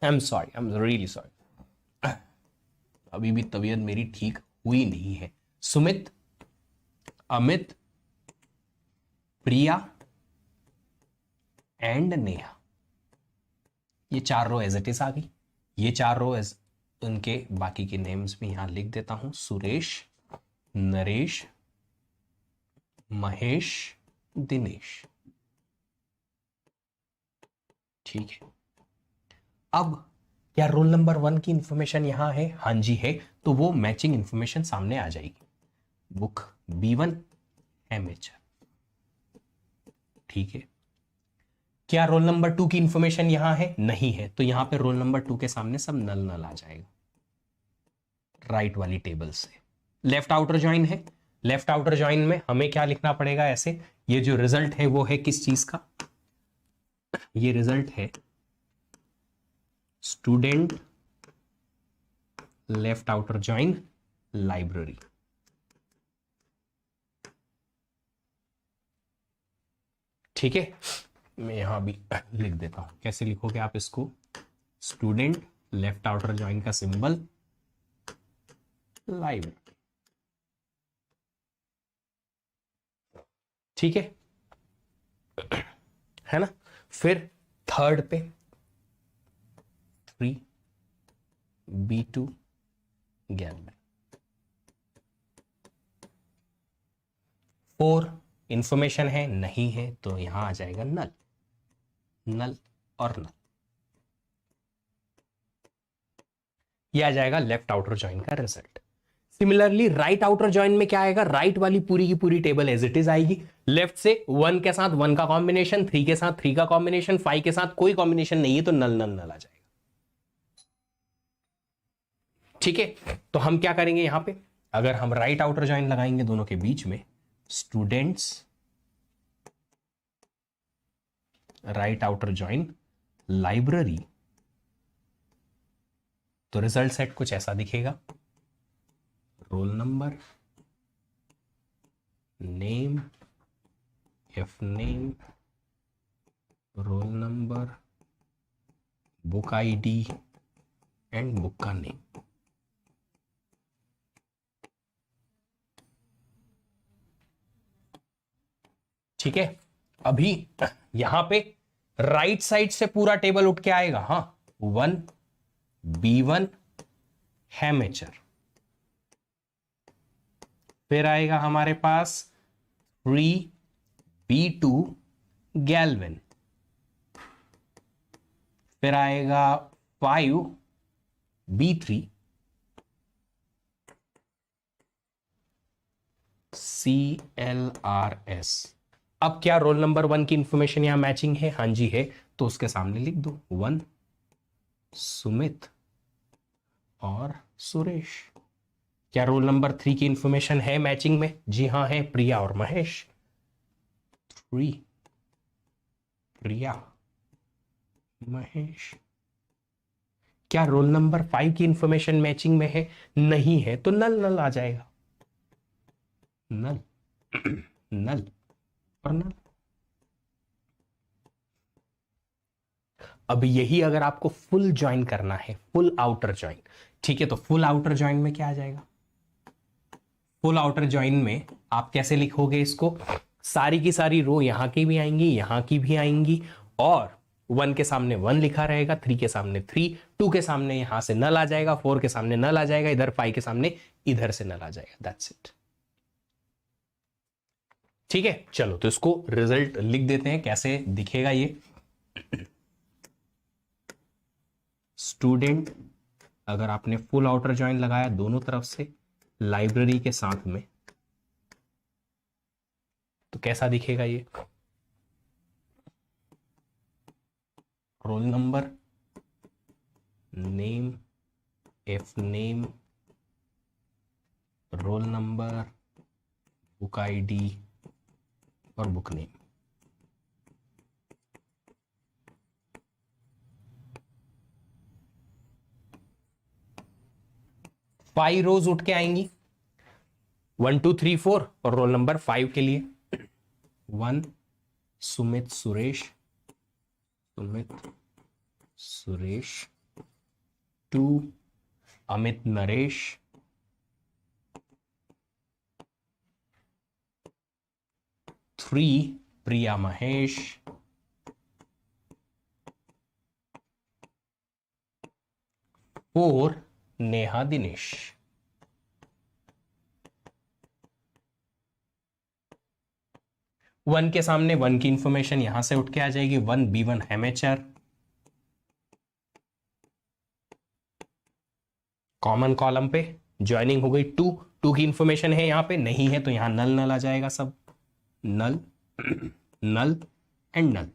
आई एम रियली सॉरी, अभी भी तबीयत मेरी ठीक हुई नहीं है। सुमित, अमित, प्रिया एंड नेहा, ये चार रो एज इट इज आ गई। ये चार रो एज उनके बाकी के नेम्स भी यहां लिख देता हूं, सुरेश, नरेश, महेश, दिनेश। ठीक है, अब क्या रोल नंबर 1 की इंफॉर्मेशन यहां है, हाँ जी है, तो वो मैचिंग इंफॉर्मेशन सामने आ जाएगी। बुक B1 एमेचर, ठीक है। क्या रोल नंबर 2 की इंफॉर्मेशन यहां है, नहीं है, तो यहां पे रोल नंबर 2 के सामने सब नल नल आ जाएगा राइट वाली टेबल से। लेफ्ट आउटर ज्वाइन है, लेफ्ट आउटर ज्वाइन में हमें क्या लिखना पड़ेगा ऐसे, ये जो रिजल्ट है वो है किस चीज का, ये रिजल्ट है student left outer join library. ठीक है, मैं यहां भी लिख देता हूं, कैसे लिखोगे आप इसको, स्टूडेंट लेफ्ट आउटर ज्वाइन का सिंबल लाइब्रेरी। ठीक है ना। फिर थर्ड पे 3 B2 गैलमैन, 4 इंफॉर्मेशन है, नहीं है, तो यहां आ जाएगा नल, नल और नल। ये आ जाएगा लेफ्ट आउटर ज्वाइन का result. Similarly right outer join में क्या आएगा, राइट वाली पूरी की पूरी टेबल एज इट इज आएगी। लेफ्ट से 1 के साथ 1 का कॉम्बिनेशन, 3 के साथ 3 का कॉम्बिनेशन, 5 के साथ कोई कॉम्बिनेशन नहीं है, तो नल नल नल आ जाएगा। ठीक है, तो हम क्या करेंगे यहां पे, अगर हम राइट आउटर ज्वाइन लगाएंगे दोनों के बीच में, students right outer join library, तो रिजल्ट सेट कुछ ऐसा दिखेगा, roll number, name, F name, roll number, book ID and book का नेम। ठीक है, अभी यहां पे राइट साइड से पूरा टेबल उठ के आएगा, हाँ 1 B1 हैमेचर, फिर आएगा हमारे पास 3 B2 गैल्विन, फिर आएगा 5 B3 CLRS। अब क्या रोल नंबर 1 की इंफॉर्मेशन यहां मैचिंग है, हाँ जी है, तो उसके सामने लिख दो 1 सुमित और सुरेश। क्या रोल नंबर 3 की इंफॉर्मेशन है मैचिंग में, जी हाँ है, प्रिया और महेश, 3 प्रिया महेश। क्या रोल नंबर 5 की इंफॉर्मेशन मैचिंग में है, नहीं है, तो नल नल आ जाएगा, नल, नल और नल। अब यही अगर आपको फुल ज्वाइन करना है, फुल आउटर ज्वाइन, ठीक है, तो फुल आउटर ज्वाइन में क्या आ जाएगा? फुल आउटर ज्वाइन में आप कैसे लिखोगे इसको? सारी की सारी रो यहां की भी आएंगी, यहां की भी आएंगी, और 1 के सामने 1 लिखा रहेगा, 3 के सामने 3, 2 के सामने यहां से नल आ जाएगा, 4 के सामने नल आ जाएगा, इधर 5 के सामने इधर से नल आ जाएगा। That's it. ठीक है, चलो तो इसको रिजल्ट लिख देते हैं, कैसे दिखेगा ये। स्टूडेंट, अगर आपने फुल आउटर ज्वाइन लगाया दोनों तरफ से लाइब्रेरी के साथ में, तो कैसा दिखेगा ये? Roll number, name, F name, roll number, book ID और बुक नेम। फाइव रोज उठ के आएंगी, 1 2 3 4, और रोल नंबर 5 के लिए 1 सुमित सुरेश, सुमित सुरेश, 2 अमित नरेश, 3 प्रिया महेश, 4 नेहा दिनेश। वन के सामने 1 की इंफॉर्मेशन यहां से उठ के आ जाएगी, 1 B1 एमेचर, कॉमन कॉलम पे ज्वाइनिंग हो गई। 2 की इंफॉर्मेशन है यहां पे, नहीं है तो यहां नल नल आ जाएगा, सब नल, नल एंड नल।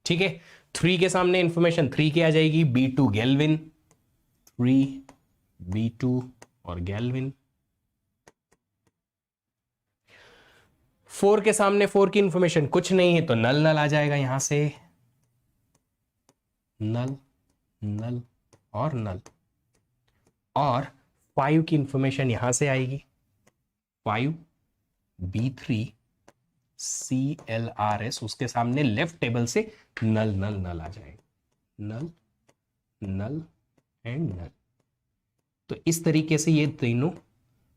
ठीक है, 3 के सामने इंफॉर्मेशन 3 की आ जाएगी, B2 गैल्विन, 3 B2 और गैल्विन। 4 के सामने 4 की इंफॉर्मेशन कुछ नहीं है तो नल नल आ जाएगा यहां से, नल, नल और नल। और 5 की इंफॉर्मेशन यहां से आएगी, 5 B3 CLRS, उसके सामने लेफ्ट टेबल से नल नल नल आ जाएगा, नल, नल एंड नल। तो इस तरीके से ये तीनों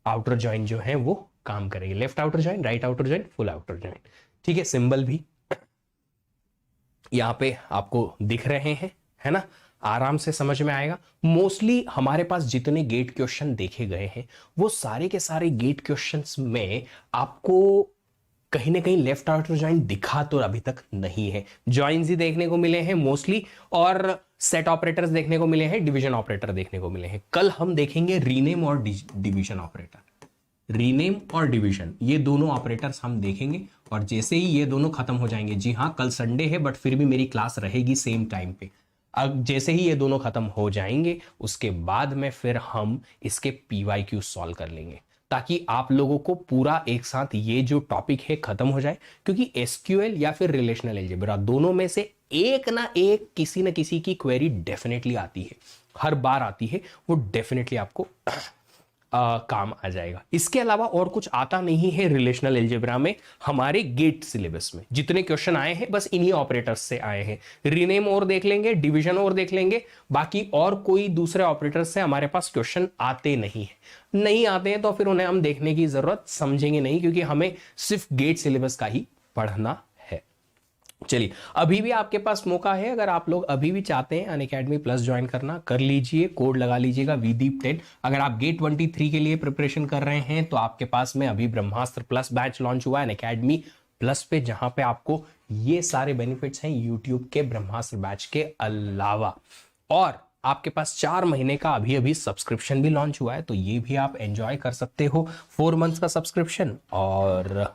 आउटर जॉइन जो है वो काम करेंगे, left outer join, right outer join, full outer join. ठीक है, सिंबल भी यहां पे आपको दिख रहे हैं, है ना, आराम से समझ में आएगा। मोस्टली हमारे पास जितने गेट क्वेश्चन देखे गए हैं वो सारे के सारे गेट क्वेश्चंस में आपको कहीं ना कहीं लेफ्ट आउटर जॉइन दिखा तो अभी तक नहीं है, जॉइंस ही देखने को मिले हैं मोस्टली, और सेट ऑपरेटर्स देखने को मिले हैं, डिवीजन ऑपरेटर देखने को मिले हैं। कल हम देखेंगे रीनेम और डिवीजन ऑपरेटर, रीनेम और डिवीजन, ये दोनों ऑपरेटर्स हम देखेंगे। और जैसे ही ये दोनों खत्म हो जाएंगे, जी हाँ कल संडे है बट फिर भी मेरी क्लास रहेगी सेम टाइम पे, अब जैसे ही ये दोनों खत्म हो जाएंगे उसके बाद में फिर हम इसके PYQ सॉल्व कर लेंगे, ताकि आप लोगों को पूरा एक साथ ये जो टॉपिक है खत्म हो जाए। क्योंकि SQL या फिर रिलेशनल अलजेब्रा दोनों में से एक ना एक किसी न किसी की क्वेरी डेफिनेटली आती है, हर बार आती है, वो डेफिनेटली आपको काम आ जाएगा। इसके अलावा और कुछ आता नहीं है रिलेशनल अलजेब्रा में, हमारे गेट सिलेबस में जितने क्वेश्चन आए हैं बस इन्हीं ऑपरेटर्स से आए हैं। रीनेम और देख लेंगे, डिवीजन और देख लेंगे, बाकी और कोई दूसरे ऑपरेटर्स से हमारे पास क्वेश्चन आते नहीं है। नहीं आते हैं तो फिर उन्हें हम देखने की जरूरत समझेंगे नहीं, क्योंकि हमें सिर्फ गेट सिलेबस का ही पढ़ना। चलिए, अभी भी आपके पास मौका है, अगर आप लोग अभी भी चाहते हैं अनअकैडमी प्लस ज्वाइन करना, कर लीजिए, कोड लगा लीजिएगा VDEEP10। अगर आप गेट 23 के लिए प्रिपरेशन कर रहे हैं तो आपके पास में अभी ब्रह्मास्त्र प्लस बैच लॉन्च हुआ है अनअकैडमी प्लस पे, जहां पे आपको ये सारे बेनिफिट्स हैं यूट्यूब के ब्रह्मास्त्र बैच के अलावा। और आपके पास 4 महीने का अभी अभी सब्सक्रिप्शन भी लॉन्च हुआ है, तो ये भी आप एंजॉय कर सकते हो, 4 मंथ्स का सब्सक्रिप्शन। और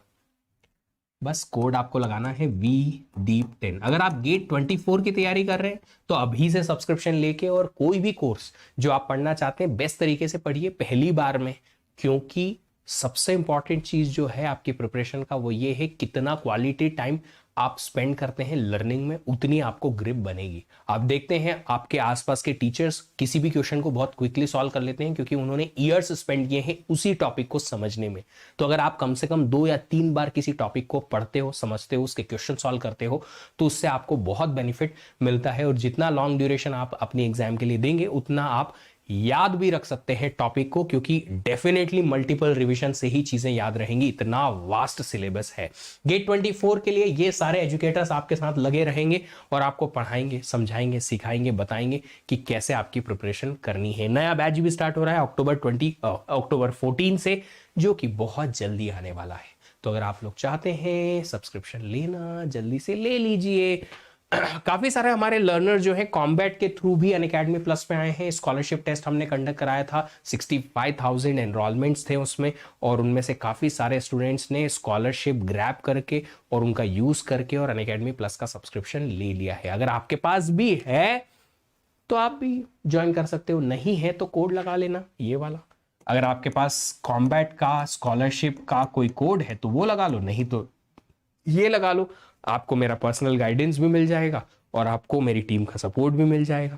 बस कोड आपको लगाना है VDEEP10। अगर आप गेट 24 की तैयारी कर रहे हैं तो अभी से सब्सक्रिप्शन लेके और कोई भी कोर्स जो आप पढ़ना चाहते हैं बेस्ट तरीके से पढ़िए पहली बार में, क्योंकि सबसे इंपॉर्टेंट चीज जो है आपकी प्रिपरेशन का वो ये है कितना क्वालिटी टाइम आप स्पेंड करते हैं लर्निंग में, उतनी आपको ग्रिप बनेगी। आप देखते हैं आपके आसपास के टीचर्स किसी भी क्वेश्चन को बहुत क्विकली सॉल्व कर लेते हैं, क्योंकि उन्होंने ईयर्स स्पेंड किए हैं उसी टॉपिक को समझने में। तो अगर आप कम से कम 2 या 3 बार किसी टॉपिक को पढ़ते हो, समझते हो, उसके क्वेश्चन सॉल्व करते हो, तो उससे आपको बहुत बेनिफिट मिलता है। और जितना लॉन्ग ड्यूरेशन आप अपनी एग्जाम के लिए देंगे, उतना आप याद भी रख सकते हैं टॉपिक को, क्योंकि डेफिनेटली मल्टीपल रिवीजन से ही चीजें याद रहेंगी, इतना वास्ट सिलेबस है। गेट 24 के लिए ये सारे एजुकेटर्स आपके साथ लगे रहेंगे और आपको पढ़ाएंगे, समझाएंगे, सिखाएंगे, बताएंगे कि कैसे आपकी प्रिपरेशन करनी है। नया बैच भी स्टार्ट हो रहा है अक्टूबर 14 से, जो कि बहुत जल्दी आने वाला है। तो अगर आप लोग चाहते हैं सब्सक्रिप्शन लेना, जल्दी से ले लीजिए। काफी सारे हमारे लर्नर जो है कॉम्बैट के थ्रू भी अनअकैडमी प्लस पे आए हैं। स्कॉलरशिप टेस्ट हमने कंडक्ट कराया था, 65,000 एनरोलमेंट्स थे उसमें, और उनमें से काफी सारे स्टूडेंट्स ने स्कॉलरशिप ग्रैब करके और उनका यूज करके और अनअकैडमी प्लस का सब्सक्रिप्शन ले लिया है। अगर आपके पास भी है तो आप भी ज्वाइन कर सकते हो, नहीं है तो कोड लगा लेना ये वाला। अगर आपके पास कॉम्बैट का स्कॉलरशिप का कोई कोड है तो वो लगा लो, नहीं तो ये लगा लो। आपको मेरा पर्सनल गाइडेंस भी मिल जाएगा और आपको मेरी टीम का सपोर्ट भी मिल जाएगा।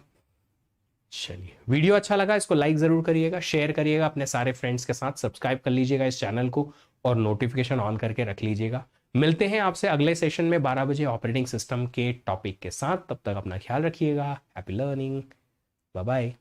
चलिए, वीडियो अच्छा लगा इसको लाइक जरूर करिएगा, शेयर करिएगा अपने सारे फ्रेंड्स के साथ, सब्सक्राइब कर लीजिएगा इस चैनल को और नोटिफिकेशन ऑन करके रख लीजिएगा। मिलते हैं आपसे अगले सेशन में 12 बजे ऑपरेटिंग सिस्टम के टॉपिक के साथ। तब तक अपना ख्याल रखिएगा। Happy learning, bye bye.